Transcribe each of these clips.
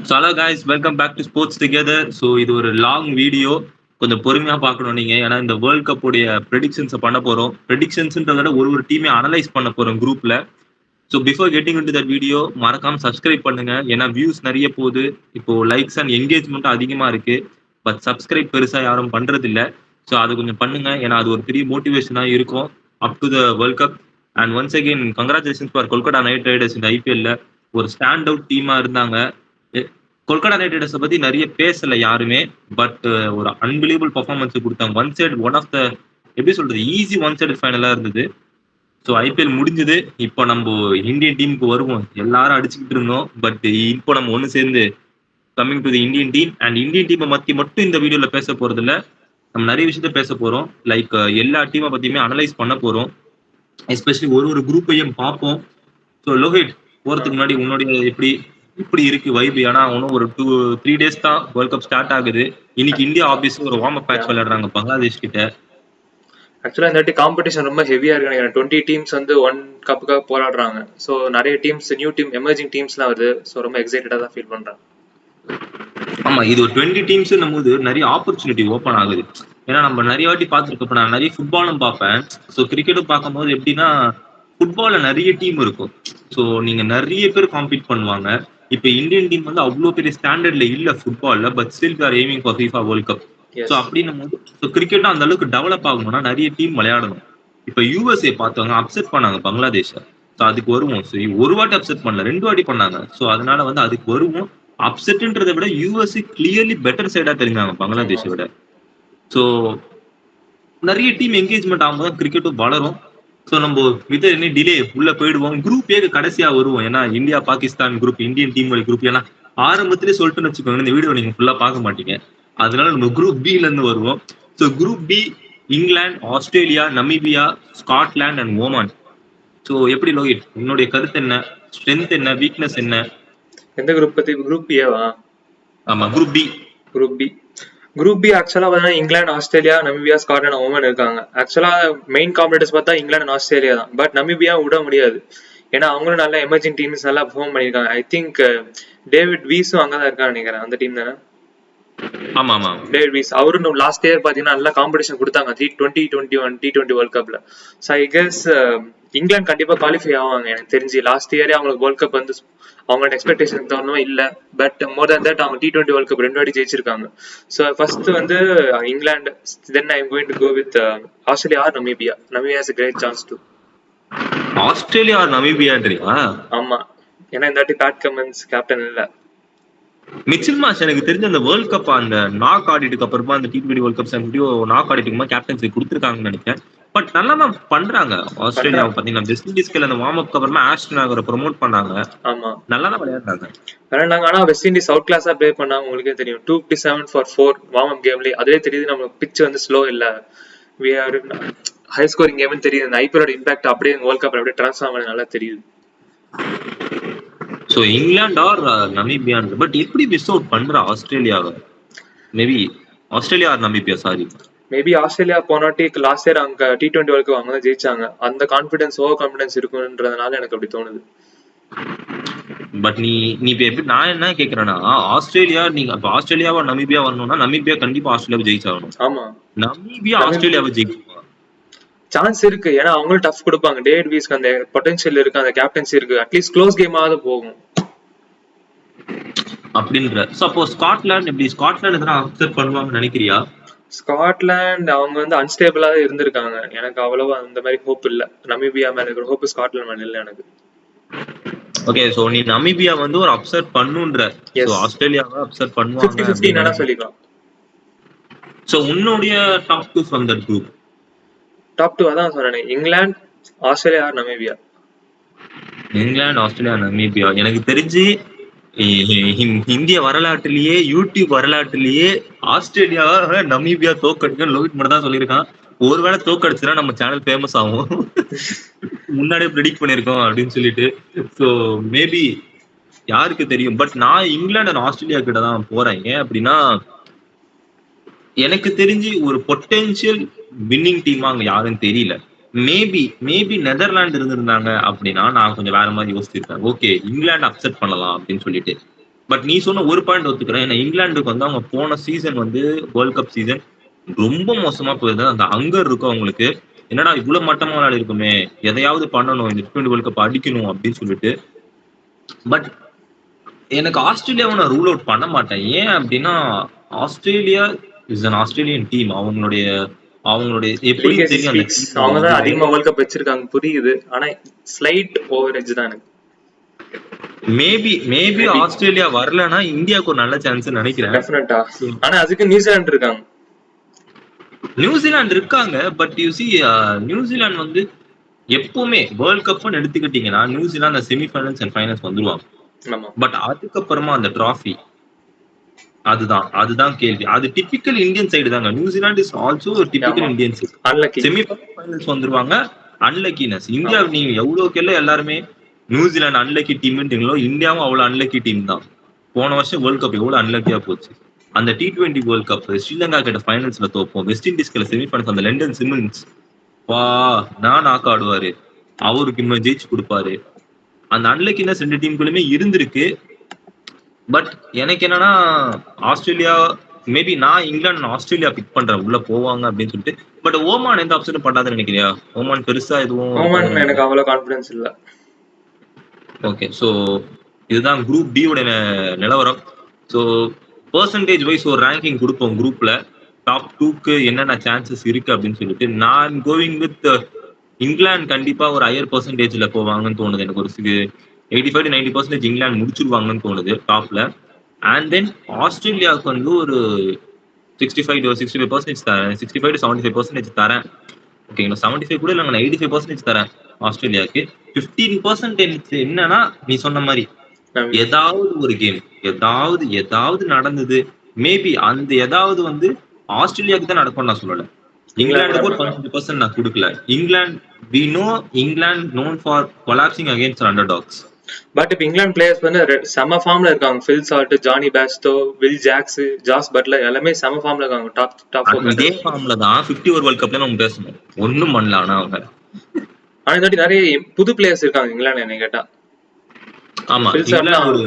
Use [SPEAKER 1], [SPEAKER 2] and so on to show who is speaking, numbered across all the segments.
[SPEAKER 1] So hello guys, welcome back to sports together. So இது ஒரு long video, கொஞ்சம் பொறுமையாக பார்க்கணும் நீங்கள். ஏன்னா இந்த வேர்ல்ட் கப்புடைய ப்ரெடிக்ஷன்ஸை பண்ண போகிறோம். ப்ரெடிக்ஷன்ஸ்ன்றத விட ஒரு டீமே அனலைஸ் பண்ண போகிறோம் குரூப்பில். So before getting in to that video மறக்காம சப்ஸ்கிரைப் பண்ணுங்க. ஏன்னா வியூஸ் நிறைய போகுது, இப்போ லைக்ஸ் அண்ட் என்கேஜ்மெண்ட்டும் அதிகமாக இருக்கு. பட் சப்ஸ்கிரைப் பெருசாக யாரும் பண்றது இல்ல. ஸோ அது கொஞ்சம் பண்ணுங்க, ஏன்னா அது ஒரு பெரிய மோட்டிவேஷனாக இருக்கும் அப் to the world cup. And once again congratulations for Kolkata night Riders. இந்த ஐபிஎல்ல ஒரு ஸ்டாண்ட் அவுட் டீமா இருந்தாங்க. கொல்கத்தா நைட் ரைடர்ஸை பத்தி நிறைய பேசல யாருமே, பட் ஒரு அன்பிலீவபிள் பர்ஃபார்மன்ஸ் கொடுத்தாங்க. One side one of the எப்படி சொல்றது, ஈஸி ஒன் சைடு ஃபைனலா இருந்தது. ஸோ ஐபிஎல் முடிஞ்சது. இப்போ நம்ம இந்தியன் டீமுக்கு வருவோம். எல்லாரும் அடிச்சுக்கிட்டு இருந்தோம், பட் இப்போ நம்ம ஒன்று சேர்ந்து coming to the Indian team. And Indian டீமை பத்தி மட்டும் இந்த வீடியோல பேச போறது இல்ல, நம்ம நிறைய விஷயத்த பேச போறோம். லைக் எல்லா டீமை பத்தியுமே அனலைஸ் பண்ண போறோம். எஸ்பெஷலி ஒரு குரூப்பையும் பார்ப்போம். ஸோ லோஹித், போறதுக்கு முன்னாடி உன்னுடைய இப்படி இருக்கு வைப்? ஏன்னா இன்னும் ஒரு 2-3 டேஸ் தான் வேர்ல்ட் கப் ஸ்டார்ட் ஆகுது. இன்னைக்கு இந்தியா ஆப்வியஸ்லி ஒரு வார்ம் அப் மேட்ச் விளையாடுறாங்க பங்களாதேஷ் கிட்ட.
[SPEAKER 2] ஆக்சுவலா இந்த வாட்டி காம்படிஷன் ரொம்ப ஹெவியா இருக்கு நினைக்கிறேன். 20 டீம்ஸ் வந்து ஒன் கப்புக்காக போராடுறாங்க. ஸோ நிறைய டீம்ஸ், நியூ டீம், எமர்ஜிங் டீம்ஸ்லாம் வருது. ஸோ ரொம்ப எக்ஸைட்டடா தான் ஃபீல் பண்றேன்.
[SPEAKER 1] ஆமா, இது ஒரு 20 டீம்ஸ் போது நிறைய ஆப்பர்ச்சுனிட்டி ஓப்பன் ஆகுது. ஏன்னா நம்ம நிறைய வாட்டி பார்த்துருக்கோம். நான் நிறைய ஃபுட்பாலும் பார்ப்பேன். ஸோ கிரிக்கெட்டும் பார்க்கும்போது எப்படின்னா, ஃபுட்பால்ல நிறைய டீம் இருக்கும். ஸோ நீங்க நிறைய பேர் காம்பீட் பண்ணுவாங்க. இப்ப இந்தியன் டீம் வந்து அவ்வளவு பெரிய ஸ்டாண்டர்ட்ல இல்ல ஃபுட்பால்ல, but still are aiming for FIFA world cup. So அப்படின்னும் போது கிரிக்கெட்டும் அந்த அளவுக்கு டெவலப் ஆகணும்னா நிறைய டீம் விளையாடணும். இப்ப யூஎஸ்ஏ பார்த்தவங்க அப்செட் பண்ணாங்க பங்களாதேஷ. ஸோ அதுக்கு வருவோம். ஸோ ஒரு வாட்டி அப்செட் பண்ணல, 2 வாட்டி பண்ணாங்க. ஸோ அதனால வந்து அதுக்கு வருவோம். அப்செட்ன்றதை விட யூஎஸ்ஏ கிளியர்லி பெட்டர் சைடா தெரிஞ்சாங்க பங்களாதேஷை விட. ஸோ நிறைய டீம் என்கேஜ்மெண்ட் ஆகும்போது கிரிக்கெட்டும் வளரும். ஸோ நம்ம வித் என்ன டிலே உள்ள போயிடுவோம். குரூப் ஏக்கு கடைசியா வருவோம். ஏன்னா India Pakistan group, Indian team group. ஏன்னா ஆரம்பத்திலே சொல்லிட்டுன்னு வச்சுக்கோங்க, இந்த வீடியோ நீங்க ஃபுல்லா பார்க்க மாட்டீங்க. அதனால நம்ம குரூப் பில இருந்து வருவோம். So group B, England, Australia, Namibia, Scotland and Oman. So எப்படி லோகித், உன்னுடைய கருத்து என்ன? ஸ்ட்ரென்த் என்ன, வீக்னஸ் என்ன?
[SPEAKER 2] எந்த குரூப் பத்தி? குரூப் பிஏவா?
[SPEAKER 1] ஆமா, குரூப் பி.
[SPEAKER 2] குரூப் பி ஆக்சுவலா பார்த்தீங்கன்னா England, Australia, Namibia, Scotland, Oman இருக்காங்க. ஆக்சுவலா மெயின் காம்படிட்டர்ஸ் பார்த்தா இங்கிலாந்து அண்ட் ஆஸ்திரேலியா தான். பட் நமீபியா விட முடியாது. ஏன்னா அவங்களும் நல்ல எமர்ஜிங் டீம்ஸ் நல்லா பெர்ஃபார்ம் பண்ணியிருக்காங்க. ஐ திங்க் டேவிட் வீஸும் அங்கதான் இருக்கான்னு நினைக்கிறேன், அந்த டீம் தானே.
[SPEAKER 1] ஆமா ஆமா,
[SPEAKER 2] டேவிட் வீஸ் அவரும் லாஸ்ட் இயர் பாத்தீங்கன்னா நல்லா காம்படிஷன் கொடுத்தாங்க 2021 T20 வேர்ல்ட் கப்ல. ஸோ ஐ கெஸ் இங்கிலாந்து கண்டிப்பா குவாலிஃபை ஆவாங்க எனக்கு தெரிஞ்சு. லாஸ்ட் இயரே அவங்களுக்கு வேர்ல்ட் கப் வந்து அவங்களோட எக்ஸ்பெக்டேஷன் தகுந்த இல்ல. பட் மோர் தேன் தட் அவங்க T20 வேர்ல்ட் கப் 2 வாட்டி ஜெயிச்சிருக்காங்க. ஸோ ஃபர்ஸ்ட் வந்து England, then I am going to go with Australia or Namibia. Namibia has a great chance to.
[SPEAKER 1] Australia or நமீபியான்றீங்களா?
[SPEAKER 2] ஆமா, ஏன்னா இந்த வாட்டி பேட் கமின்ஸ் கேப்டன் இல்ல.
[SPEAKER 1] மிச்சில் மார்ஷ் எனக்கு தெரிஞ்ச அந்த வேர்ல்ட் கப் அந்த நாக் ஆடிட்டுக்கு அப்புறமா அந்த T20 வேர்ல்ட் கப் நாக் ஆடிட்டுக்கு கேப்டன்சி கொடுத்துருக்காங்கன்னு நினைக்கிறேன். பட் நல்லா தான் பண்றாங்க ஆஸ்திரேலியாவை. பாத்தீங்கன்னா வெஸ்ட் இண்டீஸ்க்கு அந்த வார்ம் அப் அப்புறமா ஆஷ்டன் ஆகரை ப்ரொமோட் பண்ணாங்க.
[SPEAKER 2] ஆமா,
[SPEAKER 1] நல்லா தான் விளையாடுறாங்க.
[SPEAKER 2] ஆனா வெஸ்ட் இண்டீஸ் அவுட் கிளாஸா ப்ளே பண்ணாங்க. உங்களுக்கே தெரியும், 257 for 4 வார்ம் அப் கேம்லயே. அதுவே தெரியுது நம்ம பிட்ச் வந்து ஸ்லோ இல்ல, we are ஹை ஸ்கோரிங் கேம்னு தெரியுது. அந்த ஐபிஎலோட இம்பாக்ட் அப்படியே வேர்ல்ட் கப் அப்படியே ட்ரான்ஸ்ஃபார்ம் ஆனது நல்லா தெரியுது.
[SPEAKER 1] So England or Namibia, but எப்படி மிஸ் அவுட் பண்ற ஆஸ்திரேலியாவை? Maybe Australia or Namibia, sorry.
[SPEAKER 2] Maybe Australia போனாட்டி லாஸ்ட் இயர் அங்க T20 வேர்ல்ட் கப் அவங்க தான் ஜெயிச்சாங்க. அந்த கான்ஃபிடன்ஸ், ஓவர் கான்ஃபிடன்ஸ் இருக்குன்றதுனால எனக்கு அப்படி தோணுது.
[SPEAKER 1] பட் நீ இப்ப எப்படி, நான் என்ன கேக்குறேன்னா, ஆஸ்திரேலியா நீங்க அப்ப ஆஸ்திரேலியாவா நமீபியா வரணும்னா நமீபியா கண்டிப்பா ஆஸ்திரேலியாவை ஜெயிச்சாகணும்.
[SPEAKER 2] ஆமா,
[SPEAKER 1] நமீபியா ஆஸ்திரேலியாவை ஜெயிக்கும்
[SPEAKER 2] சான்ஸ் இருக்கு. ஏன்னா அவங்களும் டஃப் கொடுப்பாங்க. டேவிட் வீஸ்க்கு அந்த பொட்டன்ஷியல் இருக்கு, அந்த கேப்டன்சி இருக்கு. அட்லீஸ்ட் க்ளோஸ் கேம் ஆவது போகும்
[SPEAKER 1] அப்படின்ற. சப்போஸ் ஸ்காட்லாந்து எப்படி, ஸ்காட்லாந்து எதனா அப்செட் பண்ணுவாங்கன்னு நினைக்கிறியா?
[SPEAKER 2] ஸ்காட்லாந்து அவங்க வந்து அன்ஸ்டேபிளா இருந்திருக்காங்க. எனக்கு அவ்வளவு அந்த மாதிரி ஹோப் இல்ல. நமீபியா மேல இருக்கிற ஹோப் ஸ்காட்லாந்து மேல இல்ல எனக்கு.
[SPEAKER 1] ஓகே, சோ நீ நமீபியா வந்து ஒரு அப்செட் பண்ணுன்ற. சோ ஆஸ்திரேலியாவை அப்செட் பண்ணுவாங்க
[SPEAKER 2] 50-50 என்ன சொல்லிக்கலாம்.
[SPEAKER 1] சோ உன்னுடைய top 2 from that group?
[SPEAKER 2] Top 2 அதான் சொன்னேன், இங்கிலாந்து, ஆஸ்திரேலியா, நமீபியா.
[SPEAKER 1] இங்கிலாந்து, ஆஸ்திரேலியா, நமீபியா. எனக்கு தெரிஞ்சு இந்திய வரலாற்றிலேயே, யூடியூப் வரலாற்றிலேயே ஆஸ்திரேலியா நமீபியா தோக்கடிக்கும் லோகித் மட்டும் தான் சொல்லியிருக்கான். ஒருவேளை தோக்கடிச்சுன்னா நம்ம சேனல் ஃபேமஸ் ஆகும், முன்னாடியே ப்ரெடிக்ட் பண்ணிருக்கோம் அப்படின்னு சொல்லிட்டு. ஸோ மேபி யாருக்கு தெரியும். பட் நான் இங்கிலாந்து அண்ட் ஆஸ்திரேலியா கிட்ட தான் போறேன். ஏன் அப்படின்னா, எனக்கு தெரிஞ்சு ஒரு பொட்டென்சியல் வின்னிங் டீமா அங்க யாரும் தெரியல. மேபி நெதர்லாந்து இருந்திருந்தாங்க அப்படின்னா நான் கொஞ்சம் வேற மாதிரி யோசிச்சிருப்பேன். ஓகே, இங்கிலாந்து அப்செட் பண்ணலாம் அப்படின்னு சொல்லிட்டு. பட் நீ சொன்ன ஒரு பாயிண்ட் ஒத்துக்கிறேன். ஏன்னா இங்கிலாந்துக்கு வந்து அவங்க போன சீசன் வந்து வேர்ல்ட் கப் சீசன் ரொம்ப மோசமா போயிருந்தது. அந்த ஹங்கர் இருக்கும் அவங்களுக்கு. என்னடா இவ்வளவு மட்டமா விளையாடி இருக்குமே, எதையாவது பண்ணணும், இந்த T20 வேர்ல்ட் கப் அடிக்கணும் அப்படின்னு சொல்லிட்டு. பட் எனக்கு ஆஸ்திரேலியாவை நான் ரூல் அவுட் பண்ண மாட்டேன். ஏன் அப்படின்னா Australia is an Australian team. அவங்களுடைய அவங்களுடைய எப்படின்னு
[SPEAKER 2] லீகசி
[SPEAKER 1] தெரியும் அந்த
[SPEAKER 2] ஸ்பீக்ஸ்
[SPEAKER 1] டீமோட
[SPEAKER 2] அவங்க தான்
[SPEAKER 1] இதுவே.
[SPEAKER 2] அதிகமா வேர்ல்ட் கப் வச்சிருக்காங்க புரியுது, ஆனா ஸ்லைட் ஓவர் எட்ஜ் தான் எனக்கு.
[SPEAKER 1] Maybe
[SPEAKER 2] Maybe.
[SPEAKER 1] ஆஸ்திரேலியா வரலன்னா இந்தியாவுக்கு ஒரு நல்ல சான்ஸ் நினைக்கிறேன்.
[SPEAKER 2] டெஃபினட்டா. ஆனா அதுக்கு நியூசிலாந்து இருக்காங்க.
[SPEAKER 1] நியூசிலாந்து இருக்காங்க. பட் யூ சி நியூசிலாந்து வந்து எப்பவுமே வேர்ல்ட் கப்னு எடுத்துக்கிட்டீங்கன்னா நியூசிலாந்து செமிஃபைனல்ஸ் அண்ட் ஃபைனல்ஸ் வந்துருவாங்க.
[SPEAKER 2] ஆமா
[SPEAKER 1] பட் அதுக்கப்புறமா அந்த டிராஃபி அதுதான் கேள்வி. அது டிபிக்கல் இந்தியன் சைடு தாங்க. நியூசிலாந்து இஸ் ஆல்சோ டிபிக்கல்
[SPEAKER 2] ஆமா.
[SPEAKER 1] Indian side.
[SPEAKER 2] அன்லக்கி.
[SPEAKER 1] செமிஃபைனல்ஸ் வந்துருவாங்க. அன்லக்கினஸ் இந்தியா நீங்க எவ்வளவுக்கெல்லாம் எல்லாருமே நியூசிலாந்து அன்லக்கி டீம்ன்றீங்களோ, இந்தியாவும் அவ்வளவு அன்லக்கி டீம் தான். போன வருஷம் வேர்ல்ட் கப் எவ்வளவு அன்லக்கியா போச்சு. அந்த T20 வேர்ல்ட் கப் ஸ்ரீலங்கா கிட்ட ஃபைனல்ஸ்ல தோப்போம். வெஸ்ட் இண்டீஸ்ல செமிஃபைனல்ஸ் அந்த லண்டன் சிமன்ஸ் நான் நாக்கு ஆடுவாரு, அவருக்கு இன்னும் ஜெயிச்சு கொடுப்பாரு. அந்த அன்லக்கினஸ் ரெண்டு டீமுக்குள்ளுமே இருந்திருக்கு. பட் எனக்கு என்னன்னா ஆஸ்திரேலியா மேபி நான் இங்கிலாந்து ஆஸ்திரேலியா பிக் பண்றேன் உள்ள போவாங்க அப்படின்னு சொல்லிட்டு. பட் ஓமான் எந்த ஆப்ஷனும் பண்ணாதுன்னு நினைக்கிறியா? ஓமான் பெருசா எதுவும்
[SPEAKER 2] ஓமன் எனக்கு அவ்வளவு கான்பிடன்ஸ் இல்ல.
[SPEAKER 1] ஓகே. ஸோ இதுதான் குரூப் டி உடைய நிலவரம். ஸோ பெர்சன்டேஜ் வைஸ் ஒரு ரேங்கிங் கொடுப்போம் குரூப்ல. டாப் 2க்கு என்னென்ன சான்சஸ் இருக்கு அப்படின்னு சொல்லிட்டு நான் கோவிங் வித் இங்கிலாந்து கண்டிப்பா ஒரு ஹையர் பெர்சன்டேஜ்ல போவாங்கன்னு தோணுது. எனக்கு ஒரு 85 to 90% இங்கிலாந்து முடிச்சிருவாங்கன்னு தோணுது டாப்ல. அண்ட் தென் ஆஸ்திரேலியாவுக்கு வந்து ஒரு 65% தரேன். 65 to 75% தரேன். ஓகேங்களா? 75 கூட இல்லைங்க, நான் 85% தரேன் ஆஸ்திரேலியாவுக்கு. 15% என்னன்னா நீ சொன்ன மாதிரி ஏதாவது ஒரு கேம் ஏதாவது நடந்தது. மேபி அந்த ஏதாவது வந்து ஆஸ்திரேலியாவுக்கு தான் நடக்கும்னு நான் சொல்லல. இங்கிலாந்துக்கு ஒரு 15% நான் கொடுக்கல. England known for collapsing against underdogs.
[SPEAKER 2] But இப்ப இங்கிலாந்து பிளேயர்ஸ் வந்து செம ஃபார்ம்ல இருக்காங்க. Phil Salt, Johnny Bairstow, Will Jacks, Jos Buttler எல்லாமே செம ஃபார்ம்ல இருக்காங்க. டாப்
[SPEAKER 1] இதே ஃபார்ம்ல தான் 50 ஓவர் வேர்ல்ட் கப்ல நம்ம பேசணும். ஒண்ணும் பண்ணல. ஆனா அவங்க
[SPEAKER 2] ஆனா இந்த வாட்டி நிறைய புது பிளேயர்ஸ் இருக்காங்க இங்கிலாந்து என்ன கேட்டா.
[SPEAKER 1] ஆமா
[SPEAKER 2] Phil Sharp
[SPEAKER 1] இங்கிலாந்து ஒரு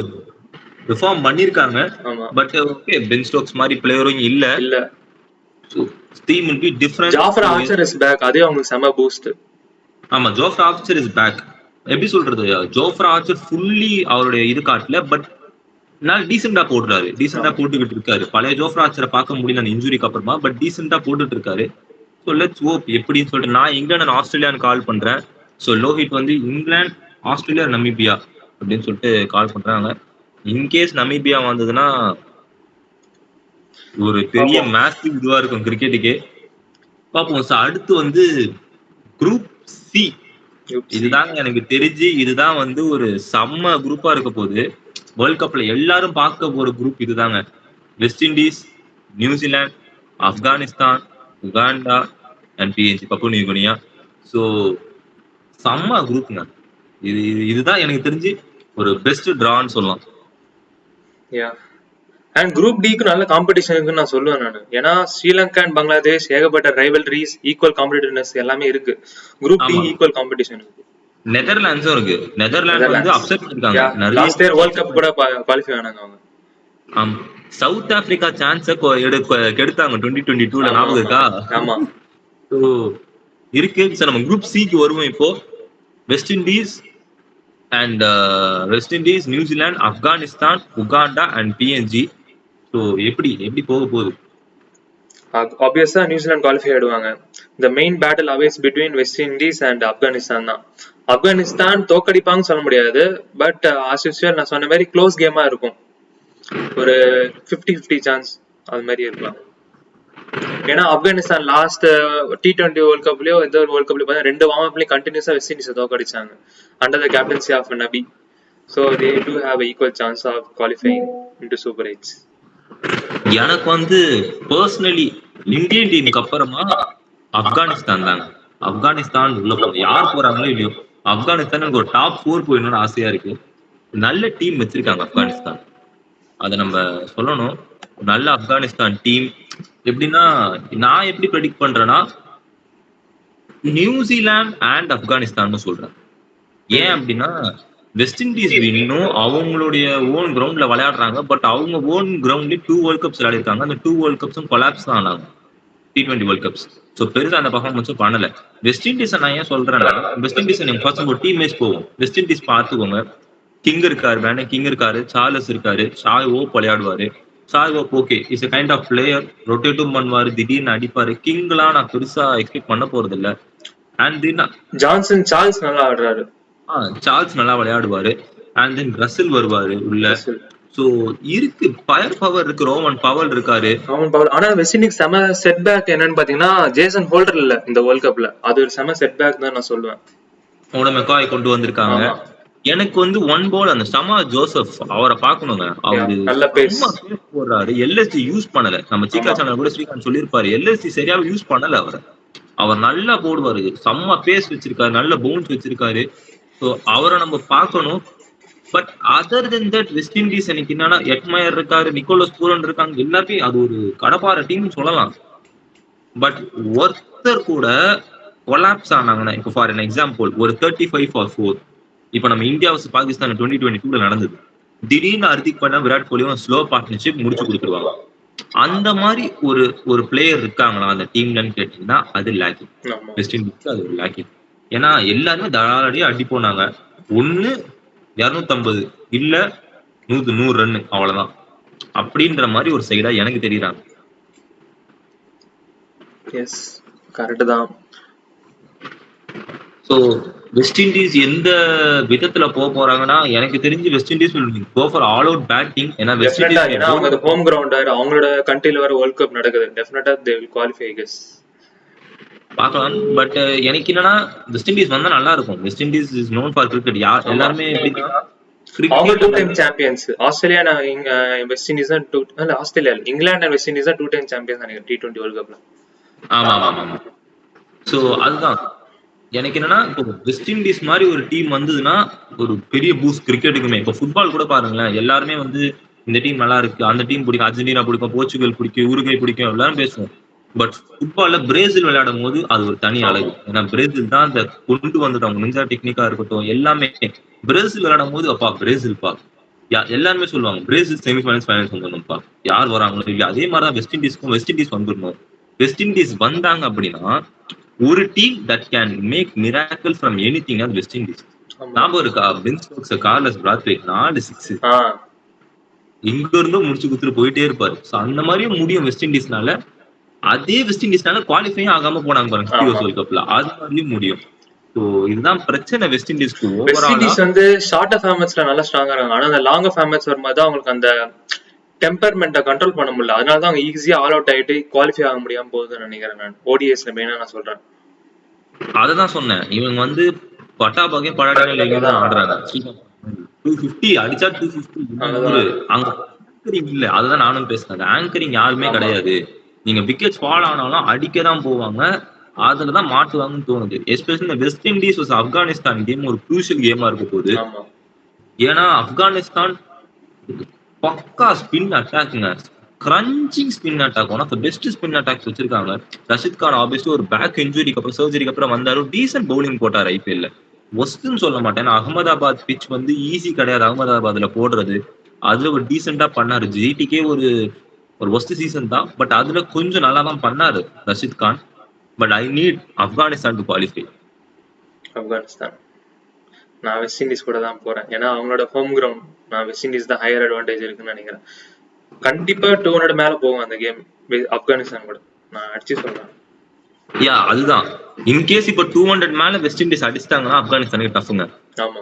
[SPEAKER 1] ரிஃபார்ம் பண்ணிருக்காங்க.
[SPEAKER 2] ஆமா
[SPEAKER 1] பட் ஓகே பென் ஸ்டோக்ஸ் மாதிரி பிளேயரும் இல்ல.
[SPEAKER 2] இல்ல.
[SPEAKER 1] Team will be different.
[SPEAKER 2] Jofra Archer is back. அதே அவங்களுக்கு செம பூஸ்ட்.
[SPEAKER 1] ஆமா ஜோஃப்ரா ஆர்ச்சர் இஸ் பேக். எப்படி சொல்றது, ஜோஃப்ரா ஆர்ச்சர் ஃபுல்லி அவருடைய இது காட்டல. பட் நான் டீசெண்டா போட்டுக்கிட்டு இருக்காரு. பழைய ஜோஃப்ரா ஆர்ச்சரை பார்க்க முடியல அந்த இன்ஜுரிக்கு அப்புறமா. பட் டீசெண்டா போட்டுட்டு இருக்காரு. ஸோ லெட்ஸ் ஹோப் எப்படின்னு சொல்லிட்டு நான் இங்கிலாந்து ஆஸ்திரேலியான்னு கால் பண்றேன். ஸோ லோஹித் வந்து இங்கிலாந்து ஆஸ்திரேலியா நமீபியா அப்படின்னு சொல்லிட்டு கால் பண்றாங்க. இன்கேஸ் நமீபியா வந்ததுன்னா ஒரு பெரிய மேசிவ் இதுவா இருக்கும் கிரிக்கெட்டுக்கே. பார்ப்போம். ஸோ அடுத்து வந்து குரூப் சி. இதுதாங்க எனக்கு தெரிஞ்சு இதுதான் வந்து ஒரு செம்ம குரூப்பா இருக்க போகுது. வேர்ல்ட் கப்ல எல்லாரும் பார்க்க போற குரூப் இதுதாங்க. West Indies, New Zealand, Afghanistan, Uganda and PNG Papua New Guinea. So செம்ம குரூப்ங்க. இதுதான் எனக்கு தெரிஞ்சு ஒரு பெஸ்ட் டிரான்னு சொல்லலாம்.
[SPEAKER 2] அண்ட் குரூப் டிக்கு நல்ல காம்படிஷன் இருக்குன்னு நான் சொல்லுவேன் நான். ஏன்னா ஸ்ரீலங்கா அண்ட் பங்களாதேஷ் ஏகப்பட்ட ரைவல்ரிஸ், ஈக்குவல் காம்படிட்டிவ்னஸ் எல்லாமே இருக்கு. குரூப் டி ஈக்குவல் காம்படிஷன் இருக்கு.
[SPEAKER 1] நெதர்லாண்ட்ஸும் இருக்கு. நெதர்லாந்து வந்து அப்செட் பண்ணிருக்காங்க.
[SPEAKER 2] லாஸ்ட் இயர் வேர்ல்ட் கப் கூட குவாலிஃபை ஆனாங்க அவங்க.
[SPEAKER 1] ஆமா சவுத் ஆப்பிரிக்கா சான்ஸ கெடுத்தாங்க 2022ல, ஞாபகம் இருக்கா?
[SPEAKER 2] ஆமா.
[SPEAKER 1] ஸோ இருக்கு. சார் நம்ம குரூப் சிக்கு வருவோம். இப்போ West Indies, New Zealand, Afghanistan, Uganda and PNG. So எப்படி போக போகுது?
[SPEAKER 2] ஆப்வியஸா நியூசிலாந்து குவாலிஃபை ஆயிடுவாங்க. The main battle always between West Indies and Afghanistan தான். ஆப்கானிஸ்தான் தோக்கடிப்பாங்கன்னு சொல்ல முடியாது. பட் ஆஸ் யூசுவல் நான் சொன்ன மாதிரி க்ளோஸ் கேமா இருக்கும். ஒரு 50-50 சான்ஸ் அது மாதிரி இருக்கலாம். ஏன்னா ஆப்கானிஸ்தான் லாஸ்ட் T20 வேர்ல்ட் கப்லயோ ஏதோ ஒரு வேர்ல்ட் கப்லயோ பார்த்தா 2 வார்ம் அப்லயும் கண்டினியூஸா வெஸ்ட் இண்டீஸ் தோக்கடிச்சாங்க under the captaincy of Nabi. So they do have an equal chance of qualifying into Super 8.
[SPEAKER 1] எனக்கு வந்து பர்சனலி இந்தியன் டீமுக்கு அப்புறமா ஆப்கானிஸ்தான் தாங்க. ஆப்கானிஸ்தான் உள்ள போகும். யார் போறாங்களோ இல்லையோ ஆப்கானிஸ்தான் எனக்கு ஒரு டாப் 4 போயிடணும்னு ஆசையா இருக்கு. நல்ல டீம் வச்சிருக்காங்க ஆப்கானிஸ்தான். அதை நம்ம சொல்லணும். நல்ல ஆப்கானிஸ்தான் டீம். எப்படின்னா நான் எப்படி ப்ரெடிக்ட் பண்றேன்னா நியூசிலாந்து அண்ட் ஆப்கானிஸ்தான் சொல்றேன். ஏன் அப்படின்னா வெஸ்ட் இண்டீஸ் இன்னும் அவங்களுடைய ஓன் கிரவுண்ட்ல விளையாடுறாங்க. பட் அவங்க ஓன் கிரவுண்ட்லயே 2 வேர்ல்ட் கப்ஸ் விளையாடிருக்காங்க. அந்த 2 வேர்ல்ட் கப்ஸும் கொலாப்ஸ் தான் ஆனாங்க. T20 world cups. சோ பெருசா அந்த பெர்ஃபார்மன்ஸும் பண்ணல. வெஸ்ட் இண்டீஸ் நான் ஏன் சொல்றேன்னா, வெஸ்ட் இண்டீஸ் நீங்க ஃபர்ஸ்ட் ஒரு டீம் மேட்ச் போவோம். வெஸ்ட் இண்டீஸ் பார்த்துக்கோங்க. கிங் இருக்காரு, வேணும் கிங் இருக்காரு, சார்லஸ் இருக்காரு, ஷாய் ஓப் விளையாடுவாரு. Shai Hope okay is a kind of player. ரொட்டேட்டும் பண்ணுவாரு, திடீர்னு அடிப்பாரு. கிங்லாம் நான் பெருசா எக்ஸ்பெக்ட் பண்ண போறது இல்ல. அண்ட் தென்
[SPEAKER 2] ஜான்சன் சார்ல்ஸ் நல்லா ஆடுறாரு.
[SPEAKER 1] சார்ல்ஸ் நல்லா விளையாடுவாரு. அண்ட் தென் ரசில் வருவாரு உள்ள.
[SPEAKER 2] ரசில்.
[SPEAKER 1] சோ இருக்கு ஃபயர் பவர் இருக்கு. ரோமன் பவல் இருக்காரு.
[SPEAKER 2] Rovman Powell. ஆனா வெஸ்ட் இண்டீஸ் செம செட் பேக் என்னன்னு பாத்தீங்கன்னா ஜேசன் ஹோல்டர் இல்ல இந்த வேர்ல்ட் கப்ல. அது ஒரு செம செட் பேக் தான் நான் சொல்லுவேன்.
[SPEAKER 1] உன மெக்காய் கொண்டு வந்திருக்காங்க. எனக்கு வந்து ஒன் பால் அந்த சமா ஜோசப் அவரை பாக்கணுங்க. அவரு
[SPEAKER 2] நல்ல பேஸ்
[SPEAKER 1] போடுறாரு. எல்எஸ்டி யூஸ் பண்ணல. நம்ம சீக்கா சேனல் கூட ஸ்ரீகாந்த் சொல்லியிருப்பாரு, எல்எஸ்டி சரியாவே யூஸ் பண்ணல அவரை. அவர் நல்லா போடுவாரு, செம்ம பேஸ் வச்சிருக்காரு, நல்ல பவுன்ஸ் வச்சிருக்காரு. ஸோ அவரை நம்ம பார்க்கணும். But other then that west Indies எனக்கு என்னன்னா எட்மயர் இருக்காரு, நிக்கோலஸ் பூரன் இருக்காங்க. எல்லாருமே அது ஒரு கடப்பார டீம் சொல்லலாம். பட் ஒருத்தர் கூட கொலாப்ஸ் ஆனாங்கன்னா, இப்போ ஃபார் அன் எக்ஸாம்பிள் ஒரு 35-4 இப்ப நம்ம இந்தியா வர்சஸ் பாகிஸ்தான் 2022 நடந்தது. திடீர்னு ஹர்திக் பாண்டியா விராட் கோலியும் ஸ்லோ பார்ட்னர்ஷிப் முடிச்சு கொடுத்துருவாங்க. அந்த மாதிரி ஒரு பிளேயர் இருக்காங்களா அந்த டீம்லன்னு கேட்டீங்கன்னா அது லேக்கிங். வெஸ்ட் இண்டீஸ்க்கு அது ஒரு லேக்கிங். ஏன்னா எல்லாருமே தாராளடியா அடி போனாங்க. ஒண்ணு 250 இல்ல 100 ரன் அவ்வளவுதான் அப்படின்ற மாதிரி ஒரு சைடா எனக்கு தெரியுறாங்க.
[SPEAKER 2] எஸ் கரெக்ட் தான்.
[SPEAKER 1] சோ வெஸ்ட் இண்டீஸ் எந்த விதத்துல போறாங்கன்னா எனக்கு தெரிஞ்சு west Indies will go for all out batting. ஏன்னா வெஸ்ட் இண்டீஸ்
[SPEAKER 2] ஏன்னா அவங்க ஹோம் கிரவுண்ட் அவங்களோட கண்ட்ரில வர வேர்ல்ட் கப் நடக்குது. டெஃபினட்டா they will qualify I guess.
[SPEAKER 1] பார்க்கலாம். பட் எனக்கு என்னன்னா வெஸ்ட் இண்டீஸ் வந்தா நல்லா இருக்கும். West Indies is known for cricket. எல்லாருமே
[SPEAKER 2] அவங்க 2 டைம் சாம்பியன்ஸ். ஆஸ்திரேலியா இங்க வெஸ்ட் இண்டீஸ் தான் 2 இல்ல Australia England and West Indies தான் 2 டைம் சாம்பியன்ஸ் நினைக்கிறேன் T20 வேர்ல்ட் கப்ல.
[SPEAKER 1] ஆமா ஆமா ஆமா. சோ அதுதான் எனக்கு என்னன்னா இப்போ வெஸ்ட் இண்டீஸ் மாதிரி ஒரு டீம் வந்ததுன்னா ஒரு பெரிய பூஸ்ட் கிரிக்கெட்டுக்குமே. இப்போ ஃபுட்பால் கூட பாருங்களேன், எல்லாருமே வந்து இந்த டீம் நல்லா இருக்கு, அந்த டீம் பிடிக்கும், அர்ஜென்டினா பிடிக்கும், போர்ச்சுகல் பிடிக்கும், உருகை பிடிக்கும், எல்லாரும் பேசுவோம். பட் ஃபுட்பால்ல பிரேசில் விளையாடும் போது அது ஒரு தனி அழகு. ஏன்னா பிரேசில் தான் அந்த கொண்டு வந்தது. அவங்க நிஞ்சா டெக்னிக்கா இருக்கட்டும் எல்லாமே பிரேசில் விளையாடும் போது அப்பா பிரேசில் பா எல்லாருமே சொல்லுவாங்க பிரேசில் செமிஃபைனல்ஸ் ஃபைனல்ஸ் வந்துடணும்ப்பா. யார் வராங்களோ இல்லையா அதே மாதிரிதான் வெஸ்ட் இண்டீஸ்க்கும் வெஸ்ட் இண்டீஸ் வந்துடணும். வெஸ்ட் இண்டீஸ் வந்தாங்க அப்படின்னா ஒரு team that can make miracle from anything அது வெஸ்ட் இண்டீஸ். ஞாபகம் இருக்கா பென் ஸ்டோக்ஸ், கார்லஸ் பிராத்வேட் 4 6 இங்க இருந்தும் முடிச்சு குடுத்துட்டு போயிட்டே இருப்பாரு. சோ அந்த மாதிரியும் முடியும் வெஸ்ட் இண்டீஸ்னால. அதே வெஸ்ட் இண்டீஸ்னால குவாலிஃபையும் ஆகாம போனாங்க பாருங்க வேர்ல்ட் கப்ல, அது மாதிரியும் முடியும். சோ இதுதான் பிரச்சனை வெஸ்ட் இண்டீஸ்க்கு.
[SPEAKER 2] வெஸ்ட் இண்டீஸ் வந்து ஷார்ட் ஃபார்மட்ஸ்ல நல்லா ஸ்ட்ராங்கா இருக்காங்க. ஆனா அந்த லாங் ஃபார்மட்ஸ் வரும்போது அவங்களுக்கு அந்த டெம்பர்மெண்ட்டை கண்ட்ரோல் பண்ண முடியல. அதனால தான் அவங்க ஈஸியா ஆல் அவுட் ஆயிட்டு குவாலிஃபை ஆக முடியாம போகுதுன்னு நினைக்கிறேன் நான். ஓடிஎஸ்ல மெயினா நான் சொல்றேன். அததான்
[SPEAKER 1] சொன்னேன், இவங்க வந்து பட்டா பாக்கே படாடா தான் ஆடுறாங்க. 250 அடிச்சா 250 அங்க ஆங்கரிங் இல்ல. அதுதான் நானும் பேசுனேன். ஆங்கரிங் யாருமே கிடையாது. நீங்க விக்கெட்ஸ் ஃபால் ஆனாலும் அடிக்கதான் போவாங்க, அதுலதான் மாட்டுவாங்கன்னு தோணுது. Especially West Indies versus Afghanistan game ஒரு குரூஷியல் கேமா இருக்க போகுது. ஏன்னா ஆப்கானிஸ்தான் பக்கா ஸ்பின் அட்டாக்ங்க, crunching spin attack, one of the best spin attacks வச்சிருக்காங்க. ரஷித் கான் ஆப்வியஸ்லி ஒரு பேக் இன்ஜுரிக்கு அப்புறம் சர்ஜரிக்கு அப்புறம் வந்தாலும் டீசன்ட் பவுலிங் போட்டார் ஐபிஎல்ல. ஒஸ்ட்னு சொல்ல மாட்டேன். அகமதாபாத் பிச் வந்து ஈஸி கிடையாது அகமதாபாத்ல போடுறது. அதுல ஒரு டீசெண்டா பண்ணாரு. ஜிடிக்கே ஒரு ஒஸ்ட் சீசன் தான், பட் அதுல கொஞ்சம் நல்லா தான் பண்ணாரு Rashid Khan. But I need Afghanistan to qualify.
[SPEAKER 2] Afghanistan நான் வெஸ்ட் இண்டீஸ் கூட தான் போறேன். ஏன்னா அவங்களோட ஹோம் கிரவுண்ட். நான் வெஸ்ட் இண்டீஸ் தான் ஹையர் அட்வான்டேஜ் இருக்குன்னு நினைக்கிறேன். கண்டிப்பா 200 மேல போகும் அந்த கேம் ஆப்கானிஸ்தான் கூட, நான் அடிச்சு சொல்றேன்.
[SPEAKER 1] அதுதான் இன்கேஸ் இப்ப 200 மேல வெஸ்ட் இண்டீஸ் அடிச்சிட்டாங்கன்னா ஆப்கானிஸ்தானுக்கு டஃப்ங்க.
[SPEAKER 2] ஆமா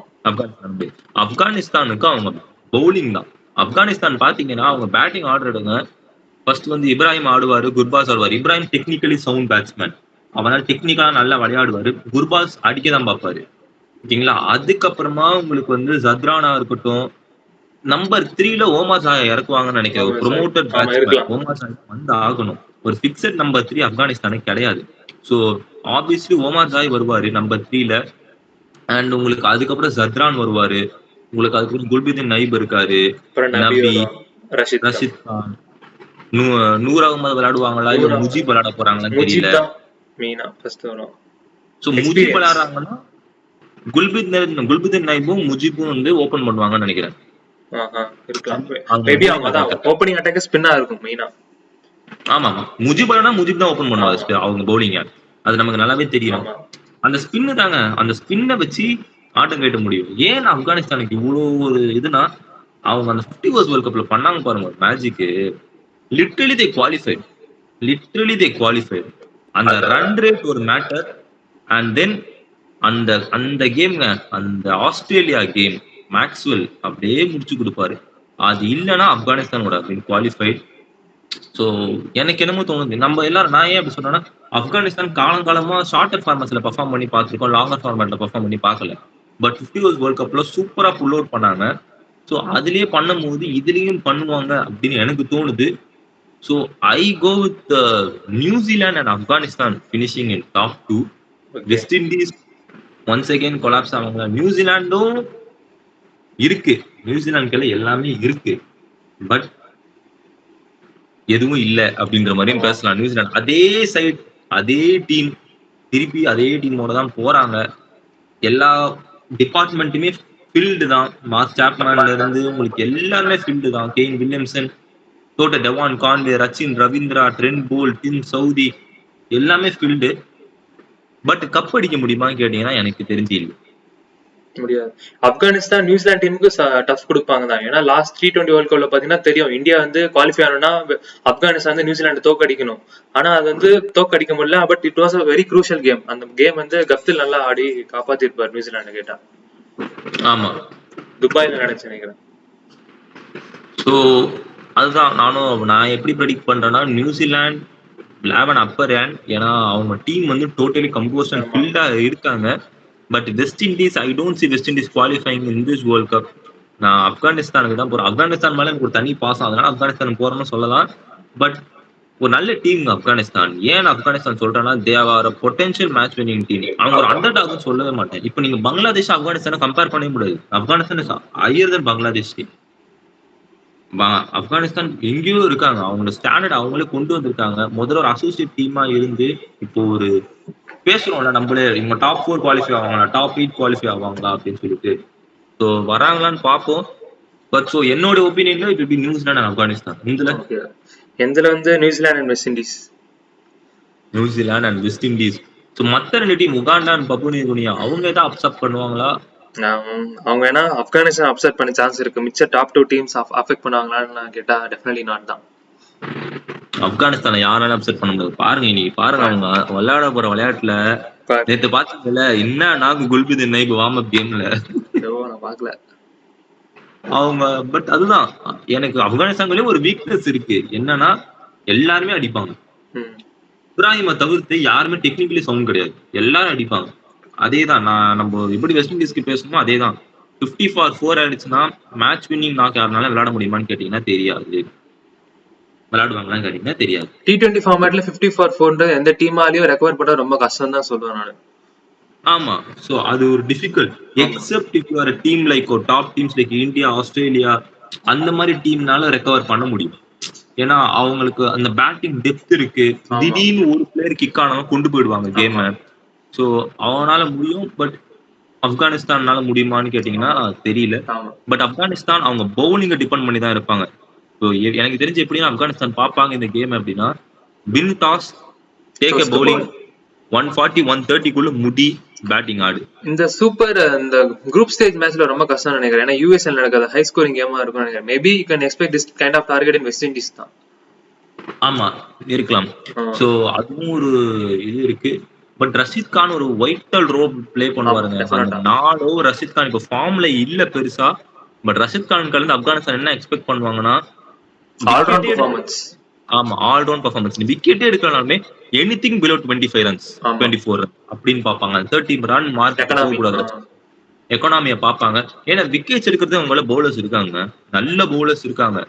[SPEAKER 1] ஆப்கானிஸ்தானுக்கு அவங்க பவுலிங் தான். ஆப்கானிஸ்தான் பாத்தீங்கன்னா அவங்க பேட்டிங் ஆர்டர் எடுங்க. ஃபர்ஸ்ட் வந்து இப்ராஹிம் ஆடுவாரு, குர்பாஸ் ஆடுவார். இப்ராஹிம் டெக்னிக்கலி சவுண்ட் பேட்ஸ்மேன், அவனால டெக்னிக்கலா நல்லா விளையாடுவாரு. குர்பாஸ் அடிக்கதான் பார்ப்பாரு, ஓகேங்களா. அதுக்கப்புறமா உங்களுக்கு வந்து ஜத்ரானா இருக்கட்டும், நம்பர் 3ல ஓமார் ஜாயா இறக்குவாங்கன்னு நினைக்கிறேன். ஒரு ப்ரொமோட்டட் பேட்ஸ்மேன் ஓமார் ஜாயா வந்து ஆகணும். ஒரு பிக்சட் நம்பர் 3 ஆப்கானிஸ்தானுக்கு கிடையாது. ஸோ ஆப்வியஸ்லி ஓமார் ஜாய் வருவாரு நம்பர் 3ல. அண்ட் உங்களுக்கு அதுக்கப்புறம் ஜத்ரான் வருவாரு. உங்களுக்கு அதுக்கப்புறம் குல்புதீன் நைப் இருக்காரு, நபி, ரஷித் கான், நூர் அகமது விளையாடுவாங்களா இல்ல முஜிப் விளையாட போறாங்களான்னு தெரியல. சோ முஜிப் விளையாடுறாங்கன்னா குல்புதீன் நைபும் முஜிபும் வந்து ஓபன் பண்ணுவாங்கன்னு நினைக்கிறேன்.
[SPEAKER 2] இருக்கலாம்.
[SPEAKER 1] அவங்க
[SPEAKER 2] மேபி
[SPEAKER 1] bowling
[SPEAKER 2] அவங்க தான்
[SPEAKER 1] attack.
[SPEAKER 2] ஓப்பனிங் அட்டாக் ஸ்பின்னா இருக்கும் மெயினா.
[SPEAKER 1] ஆமா முஜிப் தான் ஓபன் பண்ணுவாங்க அவங்க பவுலிங்க. அது நமக்கு நல்லாவே தெரியும்.
[SPEAKER 2] ஆமா.
[SPEAKER 1] அந்த ஸ்பின்னு தாங்க, அந்த ஸ்பின்னை வச்சு ஆட்டம் கேட்ட முடியும். ஏன் ஆப்கானிஸ்தானுக்கு இவ்வளவு ஒரு இதுனா, அவங்க அந்த 50 ஓவர்ஸ் வேர்ல்ட் கப்ல பண்ணாங்க பாருங்க மேஜிக்கு. லிட்டரலி தே குவாலிஃபைட். அந்த ரன் ரேட் ஒரு மேட்டர். அண்ட் தென் அந்த கேம்ங்க, அந்த ஆஸ்திரேலியா கேம் மேக்ஸ்வெல் அப்படியே முடிச்சு கொடுப்பாரு. அது இல்லைன்னா ஆப்கானிஸ்தான் குவாலிஃபைட். ஸோ எனக்கு என்னமோ தோணுது, நம்ம எல்லாரும் நான் ஏன் அப்படி சொன்னேன்னா, ஆப்கானிஸ்தான் காலங்காலமா ஷார்ட்டர் ஃபார்மேட்ல பெர்ஃபார்ம் பண்ணி பார்த்துருக்கோம், லாங்கர் ஃபார்மேட்ல பெர்ஃபார்ம் பண்ணி பார்க்கல. பட் 50 ஓவர்ஸ் வேர்ல்ட் கப்ல சூப்பரா புல் அவுட் பண்ணாங்க. ஸோ அதுலயே பண்ணும்போது இதுலயும் பண்ணுவாங்க அப்படின்னு எனக்கு தோணுது. So I go with New Zealand and Afghanistan finishing in top 2. West indies once again collapse ஆவாங்க. நியூசிலாண்டும் இருக்கு, நியூசிலாந்து எல்லாமே இருக்கு, பட் எதுவும் இல்ல அப்படின்ற மாதிரியும் பேசலாம். நியூசிலாந்து அதே சைட், அதே டீம், திருப்பி அதே டீமோட தான் போறாங்க. எல்லா டிபார்ட்மெண்ட்டுமே ஃபீல்டு தான். மார்க் சாப்மேன்ல இருந்து உங்களுக்கு எல்லாருமே ஃபீல்டு தான். கெயின் வில்லியம்சன், டோட்ட Devon Conway, Rachin Ravindra, Trent Boult, Tim Southee எல்லாமே ஃபீல்டு. பட் கப் அடிக்க முடியுமான்னு கேட்டீங்கன்னா எனக்கு தெரிஞ்சு இல்லை,
[SPEAKER 2] முடியாது. ஆப்கானிஸ்தான் நியூசிலாந்து டீமுக்கு டஃப் கொடுப்பாங்க தான். ஏன்னா லாஸ்ட் T20 வேர்ல்ட் கப்ல பாத்தீங்கன்னா தெரியும், இந்தியா வந்து குவாலிஃபை ஆகணும்னா ஆப்கானிஸ்தான் வந்து நியூசிலாந்து தோக்கடிக்கணும். ஆனா அது வந்து தோக்கடிக்க முடியல. But it was a very crucial game. அந்த கேம் வந்து கப்தில் நல்லா ஆடி காப்பாத்திருப்பார் நியூசிலாந்து கேட்டா.
[SPEAKER 1] ஆமா,
[SPEAKER 2] துபாயில நடந்துச்சு நினைக்கிறேன்.
[SPEAKER 1] ஸோ அதுதான் நான் எப்படி ப்ரெடிக்ட் பண்றேன்னா, நியூசிலாந்து 11 அப்பர் ஹேண்ட். ஏன்னா அவங்க டீம் வந்து டோட்டலி கம்போஸ்ட் அண்ட் ஃபில்டா இருக்காங்க. But west Indies, I don't see west Indies qualifying in this world cup. நான் ஆப்கானிஸ்தானுக்கு தான் போறேன். ஆப்கானிஸ்தான் மேல எனக்கு ஒரு தனி பாசம், அதனால ஆப்கானிஸ்தான் போறேன்னு சொல்லலாம். பட் ஒரு நல்ல டீம் ஆப்கானிஸ்தான். ஏன் ஆப்கானிஸ்தான் சொல்றேன்னா, they are potential match winning team. அவங்க ஒரு அண்டர் டாக்னு சொல்லவே மாட்டேன். இப்போ நீங்க பங்களாதேஷ் ஆப்கானிஸ்தானை கம்பேர் பண்ணவே முடியாது. Afghanistan is higher then Bangladesh team. Afghanistan எங்கேயோ இருக்காங்க, அவங்களோட ஸ்டாண்டர்ட் அவங்களே கொண்டு வந்திருக்காங்க. முதல்ல ஒரு அசோசியேட் டீமா இருந்து இப்போ ஒரு பேசுறோம்ல நம்மளே, இவங்க டாப் 4 குவாலிஃபை ஆவாங்களா, டாப் 8 குவாலிஃபை ஆவாங்களா அப்படின்னு சொல்லிட்டு. ஸோ வராங்களான்னு பார்ப்போம். பட் ஸோ என்னோட ஒப்பீனியன்ல it will be New Zealand and Afghanistan.
[SPEAKER 2] எதுல வந்து New Zealand and West Indies.
[SPEAKER 1] New Zealand and West Indies. So மற்ற 2 team Uganda and Papua New Guinea அவங்க ஏதாவது அப்செட் பண்ணுவாங்களா?
[SPEAKER 2] அவங்க வேணா ஆப்கானிஸ்தான் அப்செட் பண்ண சான்ஸ் இருக்கு. மிச்ச டாப் 2 டீம்ஸ் அஃபெக்ட் பண்ணுவாங்களான்னு கேட்டா டெஃபினெட்லி நாட் தான்.
[SPEAKER 1] ஆப்கானிஸ்தானை யாராலும் அப்செட் பண்ண முடியாது. பாருங்க இன்னைக்கு பாருங்க, அவங்க விளையாட போற விளையாட்டுல நேத்து பாத்தீங்கல்ல என்ன நாக்கு குல்புதீன் நைப் வார்ம் அப் கேம்ல.
[SPEAKER 2] நான் பாக்கல
[SPEAKER 1] அவங்க. பட் அதுதான் எனக்கு ஆப்கானிஸ்தான்லயே ஒரு வீக்னஸ் இருக்கு. என்னன்னா எல்லாருமே அடிப்பாங்க. இப்ராஹிமை தவிர்த்து யாருமே டெக்னிக்கலி சவுண்ட் கிடையாது, எல்லாரும் அடிப்பாங்க. அதேதான் நம்ம எப்படி வெஸ்ட் இண்டீஸ்க்கு பேசணுமோ அதேதான். 50 for 4 ஆயிடுச்சுன்னா மேட்ச் வின்னிங் நாக் யாருனால விளையாட முடியுமான்னு கேட்டீங்கன்னா தெரியாது. விளையாடுவாங்களான்னு கேட்டீங்கன்னா தெரியாது.
[SPEAKER 2] T20 ஃபார்மேட்ல 50 for 4 எந்த டீமாலையும் ரெக்கவர் பண்ண ரொம்ப கஷ்டம் தான் சொல்லுவேன் நான்.
[SPEAKER 1] ஆமா, சோ அது ஒரு difficult. Accept if you are a team like ஒரு top teams like India, Australia, அந்த மாதிரி டீம்னால ரெக்கவர் பண்ண முடியும். ஏன்னா அவங்களுக்கு அந்த பேட்டிங் டெப்த் இருக்கு. திடீர்னு ஒரு பிளேயர் கிக் ஆனாலும் கொண்டு போயிடுவாங்க கேமை. ஸோ அவனால முடியும். பட் ஆப்கானிஸ்தானால முடியுமான்னு கேட்டீங்கன்னா தெரியல. பட் ஆப்கானிஸ்தான் அவங்க பவுலிங்கை டிபெண்ட் பண்ணி தான் இருப்பாங்க. ஸோ எனக்கு தெரிஞ்சு எப்படின்னா ஆப்கானிஸ்தான் பார்ப்பாங்க இந்த கேம் அப்படின்னா, win toss, take a bowling, 140 130க்குள்ள முடி பேட்டிங் ஆடு.
[SPEAKER 2] இந்த சூப்பர் இந்த குரூப் ஸ்டேஜ் மேட்ச்ல ரொம்ப கஷ்டம் நினைக்கிறேன். ஏன்னா யூஎஸ்எல் நடக்காத ஹை ஸ்கோரிங் கேமா இருக்கும் நினைக்கிறேன். Maybe you can expect this kind of target in West Indies தான்.
[SPEAKER 1] ஆமா இருக்கலாம். ஸோ அதுவும் ஒரு இது இருக்கு. பட் ரஷீத் கான் ஒரு வைட்டல் ரோல் பிளே பண்ணுவாருங்க. 4 ஓவர் ரஷீத் கான் இப்போ ஃபார்ம்ல இல்ல பெருசா. பட் ரஷீத் கான் கலந்து ஆப்கானிஸ்தான் என்ன எக்ஸ்பெக்ட் பண்ணுவாங்கன்னா,
[SPEAKER 2] ஆல்ரவுண்ட் பெர்ஃபார்மன்ஸ்.
[SPEAKER 1] ஆமா, ஆல்ரவுண்ட் பெர்ஃபார்மன்ஸ். விக்கெட்டே எடுக்கலாமே எனிதிங் பிலோ 25 runs 24 அப்படின்னு பாப்பாங்க. 30 ரன் மார்க் கூடாது, எக்கானமியை பார்ப்பாங்க. ஏன்னா விக்கெட்ஸ் எடுக்கிறது அவங்கள பவுலர்ஸ் இருக்காங்க, நல்ல பவுலர்ஸ் இருக்காங்க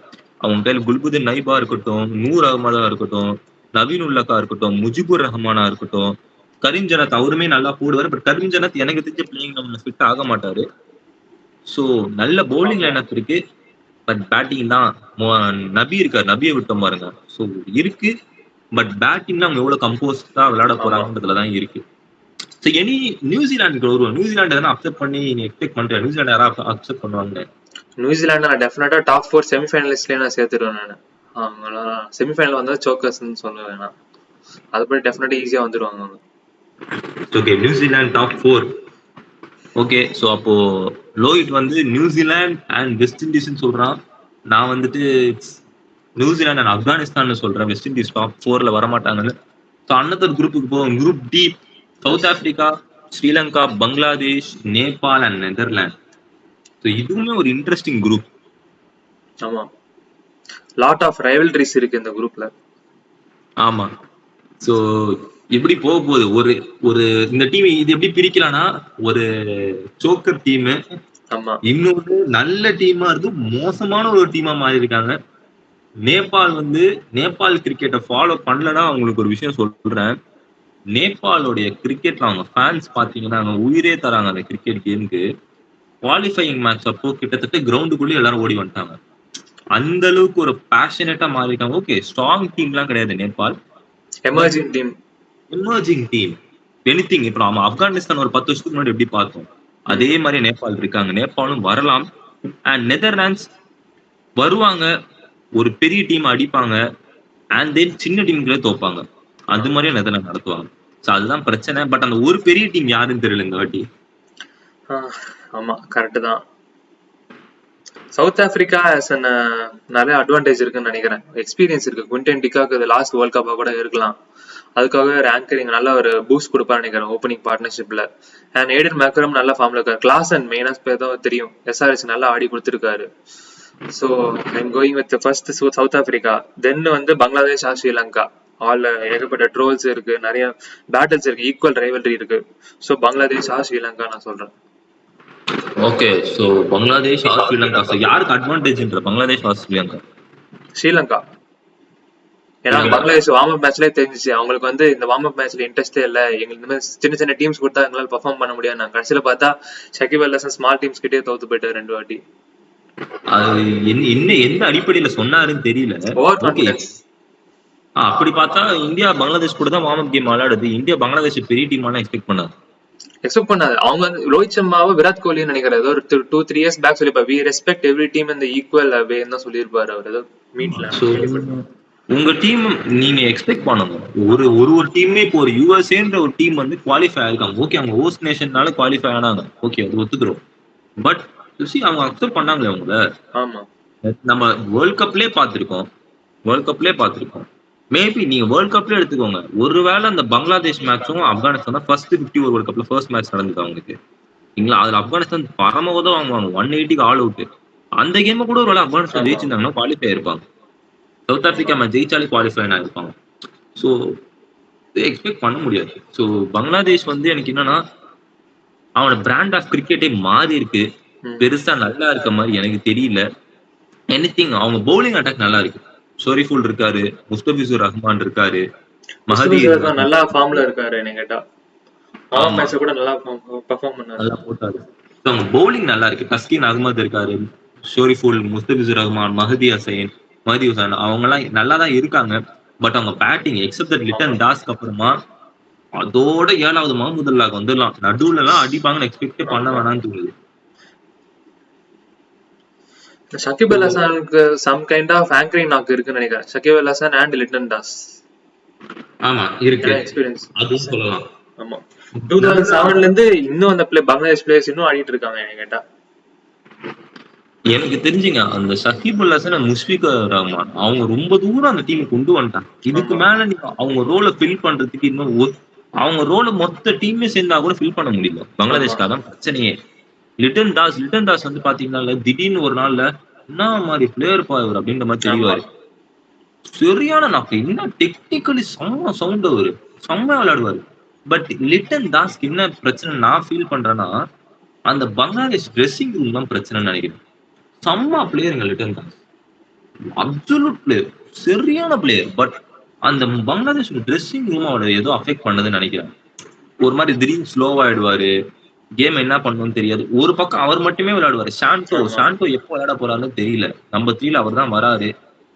[SPEAKER 1] அவங்க கையில். குல்புதீன் நைபா இருக்கட்டும், நூர் அகமதா இருக்கட்டும், நவீன் உல்லக்கா இருக்கட்டும், முஜிபுர் ரஹ்மானா இருக்கட்டும், கரீம் ஜனத் அவருமே நல்லா போடுவாரு. பட் கரீம் ஜனத் எனக்கு தெரிஞ்ச பிளேயிங் நம்ம ஃபிட் ஆக மாட்டாரு. ஸோ நல்ல பவுலிங் லைனப் இருக்கு. பட் பேட்டிங் தான் நபி இருக்காரு, நபியை விட்டோம் பாருங்க. ஸோ இருக்கு. பட் பேட்டிங்ல அவங்க எவ்வளவு கம்போஸ்டா விளையாட போறாங்கன்றதுலதான் இருக்கு. ஸோ எனி நியூசிலாந்துக்கு வருவோம். நியூசிலாந்து எதனா அக்செப்ட் பண்ணி நீ எக்ஸ்பெக்ட் பண்ற? நியூசிலாந்து யாராவது அக்செப்ட் பண்ணுவாங்க?
[SPEAKER 2] நியூசிலாந்து நான் டெஃபினட்டா டாப் 4 செமிஃபைனலிஸ்ட்லயே நான் சேர்த்துடுவேன் நான். அவங்களாம் செமிஃபைனல் வந்தா சோக்கர்ஸ்னு சொல்லுவேன் நான். அதுபடி டெஃபினட்டா ஈஸியா வந்துடுவாங்க அவங்க.
[SPEAKER 1] Okay, New Zealand top 4. Okay, so அப்போ லோயிட் வந்து நியூசிலாந்து அண்ட் வெஸ்ட் இண்டீஸ்ன்னு சொல்றான். நான் வந்துட்டு நியூசிலாந்து அண்ட் ஆப்கானிஸ்தான் சொல்றேன். வெஸ்ட் இண்டீஸ் டாப் 4ல வரமாட்டாங்கன்னு. ஸோ அன்னதர் குரூப்புக்கு போவோம். Group D, South Africa, Sri Lanka, Bangladesh, Nepal and Netherlands. So இதுவுமே ஒரு இன்ட்ரெஸ்டிங் குரூப்.
[SPEAKER 2] ஆமா, லாட் ஆஃப் ரைவல்ரிஸ் இருக்கு இந்த குரூப்ல.
[SPEAKER 1] ஆமா, ஸோ எப்படி போக போகுது ஒரு ஒரு இந்த டீம் இது எப்படி பிரிக்கலாம்னா, ஒரு சோக்கர் டீம்,
[SPEAKER 2] ஆமா,
[SPEAKER 1] இன்னொரு நல்ல டீமா இருக்கு, மோசமான ஒரு டீமா மாறி இருக்காங்க. நேபாள் வந்து நேபாள் கிரிக்கெட்டை ஃபாலோ பண்ணலன்னா அவங்களுக்கு ஒரு விஷயம் சொல்றேன். நேபாளோடைய கிரிக்கெட்ல அவங்க ஃபேன்ஸ் பாத்தீங்கன்னா அவங்க உயிரே தராங்க அந்த கிரிக்கெட் கேமுக்கு. குவாலிஃபையிங் மேட்ச் அப்போ கிட்டத்தட்ட கிரவுண்டுக்குள்ளே எல்லாரும் ஓடி வந்துட்டாங்க. அந்த அளவுக்கு ஒரு பேஷனேட்டா மாறிட்டாங்க. ஓகே, ஸ்ட்ராங் டீம்லாம் கிடையாது Nepal,
[SPEAKER 2] emerging team.
[SPEAKER 1] Emerging team. Anything. இப்போ நாம ஆப்கானிஸ்தான் ஒரு 10 வருஷத்துக்கு முன்னாடி எப்படி பார்த்தோம், அதே மாதிரி நேபாள் இருக்காங்க. நேபாளும் வரலாம். அண்ட் நெதர்லாண்ட்ஸ் வருவாங்க, ஒரு பெரிய டீம் அடிப்பாங்க, அண்ட் தென் சின்ன டீம்களே தோப்பாங்க. அது மாதிரியே நெதர்லாந்து நடத்துவாங்க. ஸோ அதுதான் பிரச்சனை. பட் அந்த ஒரு பெரிய டீம் யாருன்னு தெரியல இந்த வாட்டி.
[SPEAKER 2] ஆமா, கரெக்ட் தான். சவுத் ஆப்பிரிக்கா நிறைய அட்வான்டேஜ் இருக்குன்னு நினைக்கிறேன். எக்ஸ்பீரியன்ஸ் இருக்கு. குவிண்டன் டிகாக் லாஸ்ட் வேர்ல்ட் கப்பா கூட இருக்கலாம். அதுக்காக ரேங்கரிங் நல்ல ஒரு பூஸ்ட் கொடுப்பான்னு நினைக்கிறேன் ஓப்பனிங் பார்ட்னர்ஷிப்ல. அண்ட் ஏடன் மேக்கரம் நல்ல ஃபார்ம்ல இருக்காரு. கிளாஸ் அண்ட் மெயினாஸ் தான் தெரியும், SRH நல்லா ஆடி கொடுத்துருக்காரு. So I'm going with first South Africa. Then வந்து பங்களாதேஷ் ஆர் ஸ்ரீலங்கா. ஏகப்பட்ட ட்ரோல்ஸ் இருக்கு, நிறைய பேட்டில்ஸ் இருக்கு, ஈக்குவல் ரைவல்ரி இருக்கு. ஸோ பங்களாதேஷ் ஆர் ஸ்ரீலங்கா நான் சொல்றேன்.
[SPEAKER 1] Okay, so Bangladesh or Sri Lanka. So யாருக்கு அட்வான்டேஜ்ன்ற? பங்களாதேஷ் ஆர் ஸ்ரீலங்கா?
[SPEAKER 2] ஸ்ரீலங்கா. ஏன்னா பங்களாதேஷ் வார்ம் அப் மேட்ச்லயே தெரிஞ்சிச்சு அவங்களுக்கு வந்து இந்த வார்ம் அப் மேட்ச்ல இன்ட்ரெஸ்டே இல்ல, எங்களுக்கு இந்த மாதிரி சின்ன சின்ன டீம்ஸ் கொடுத்தா எங்களால பெர்ஃபார்ம் பண்ண முடியாது. நான் கடைசியில பார்த்தா ஷகிப் அல் ஹசன் ஸ்மால் டீம்ஸ் கிட்டே தோத்து போயிட்டாரு 2 வாட்டி.
[SPEAKER 1] அது என்ன எந்த அடிப்படையில சொன்னாருன்னு தெரியல. அப்படி பார்த்தா இந்தியா பங்களாதேஷ் கூட தான் வார்ம் அப் கேம் விளையாடுது. இந்தியா பங்களாதேஷ் பெரிய டீமாலாம் எக்ஸ்பெக்ட் பண்ணாது. அவங்க வந்து ரோஹித் சர்மாவை விராட் கோலின்னு நினைக்கிறேன். ஏதோ ஒரு 2-3 இயர்ஸ் பேக் சொல்லிருப்பாரு, வி ரெஸ்பெக்ட் எவ்ரி டீம் இந்த ஈக்குவல் வேன்னு தான் சொல்லியிருப்பாரு அவர் ஏதோ மீட்ல. உங்க டீம் நீங்க எக்ஸ்பெக்ட் பண்ணணும். ஒரு டீமே இப்போ ஒரு யூஎஸ்ஏன்ற ஒரு டீம் வந்து குவாலிஃபை ஆயிருக்காங்க. ஓகே, அவங்க ஹோஸ்ட் நேஷன்னால குவாலிஃபை ஆனாங்க. ஓகே, அது ஒத்துக்கிறோம். பட் அவங்க அக்செப்ட் பண்ணாங்களே அவங்கள. ஆமா, நம்ம வேர்ல்ட் கப்லயே பார்த்திருக்கோம். மேபி நீங்க வேர்ல்ட் கப்ல எடுத்துக்கோங்க. ஒருவேளை அந்த பங்களாதேஷ் மேட்சும் ஆப்கானிஸ்தான் தான் ஃபர்ஸ்ட் 50 ஓவர் வேர்ல்ட் கப்ல ஃபர்ஸ்ட் மேட்ச் நடந்தது அவங்களுக்கு. இல்லைங்களா? அதுல ஆப்கானிஸ்தான் பரமோதம் வாங்குவாங்க, 180க்கு ஆல் அவுட். அந்த கேமை கூட ஒரு வேளை ஆப்கானிஸ்தான் ஜெயிச்சிருந்தாங்கன்னா குவாலிஃபை ஆயிருப்பாங்க. சவுத் ஆப்பிரிக்கா மேட்ச் ஜெயிச்சாலே குவாலிஃபை ஆயிருப்பாங்க. ஸோ எக்ஸ்பெக்ட் பண்ண முடியாது. ஸோ பங்களாதேஷ் வந்து எனக்கு என்னன்னா அவனோட பிராண்ட் ஆஃப் கிரிக்கெட்டே மாறி இருக்கு. பெருசா நல்லா இருக்க மாதிரி எனக்கு தெரியல. எனிதிங் அவங்க பவுலிங் அட்டாக் நல்லா இருக்கு. ஷோரிஃபுல் இருக்காரு, முஸ்தபிசுர் ரஹ்மான் இருக்காரு, மஹதி நல்லா ஃபார்ம்ல இருக்காரு. என்ன கேட்டா மேட்ச் கூட நல்லா பெர்ஃபார்ம் பண்ணாரு, நல்லா போட்டாரு. அவங்க பவுலிங் நல்லா இருக்கு. தஸ்கின் அகமது இருக்காரு, ஷோரிஃபுல், முஸ்தபிசுர் ரஹ்மான், மஹதி ஹசைன், அவங்க எல்லாம் நல்லா தான் இருக்காங்க. பட் அவங்க பேட்டிங் எக்ஸப்ட் தட் லிட்டன் தாஸ்க்கு அப்புறமா அதோட 7வது மஹமுதுல்லாஹ் வந்துடலாம். நடுவுல எல்லாம் அடிப்பாங்கன்னு எக்ஸ்பெக்டே பண்ண வேணாம்னு தோணுது. ஷகிப் அல் ஹசனுக்கு some kind of anchoring knock இருக்குன்னு நினைக்கிறேன். ஷகிப் அல் ஹசன் அண்ட் லிட்டன் தாஸ். ஆமா, இருக்கு எக்ஸ்பீரியன்ஸ், அது சொல்லலாம். ஆமா, 2007ல இருந்து இன்னும் அந்த பங்களாதேஷ் பிளேயர்ஸ் இன்னும் ஆடிட்டு இருக்காங்க. கேட்டா எனக்கு தெரிஞ்சுங்க அந்த ஷகிப் அல் ஹசன் அண்ட் முஷ்ஃபிகுர் ரஹ்மான் அவங்க ரொம்ப தூரம் அந்த டீம் கொண்டு வந்துட்டாங்க. இதுக்கு மேல நீங்க அவங்க ரோலை ஃபில் பண்றதுக்கு இன்னும் அவங்க ரோலை மொத்த டீமே சேர்ந்தா கூட ஃபில் பண்ண முடியல. பங்களாதேஷ்க்கு அதான் பிரச்சனையே. லிட்டன் தாஸ் வந்து பாத்தீங்கன்னா திடீர்னு ஒரு நாள்ல என்ன மாதிரி பிளேயர் பாரு அப்படின்ற மாதிரி தெரிவாரு. சரியான நாக்கு, என்ன டெக்னிக்கலி செம்ம சவுண்ட், அவரு செம்ம விளையாடுவாரு. பட் லிட்டன் தாஸ்க்கு என்ன பிரச்சனை நான் ஃபீல் பண்றேன்னா அந்த பங்களாதேஷ் ட்ரெஸ்ஸிங் ரூம் தான் பிரச்சனைன்னு நினைக்கிறேன். செம்ம பிளேயருங்க லிட்டன் தாஸ், அப்சல்யூட் பிளேயர், சரியான பிளேயர். பட் அந்த பங்களாதேஷ் ட்ரெஸ்ஸிங் ரூம் அவரை ஏதோ அஃபெக்ட் பண்ணதுன்னு நினைக்கிறேன். ஒரு மாதிரி திடீர்னு ஸ்லோவாயிடுவாரு, கேம் என்ன பண்ணணும்னு தெரியாது. ஒரு பக்கம் அவர் மட்டுமே விளையாடுவாரு. ஷாண்டோ எப்போ விளையாட போறாருன்னு தெரியல. நம்பர் 3ல அவர் தான் வராரு.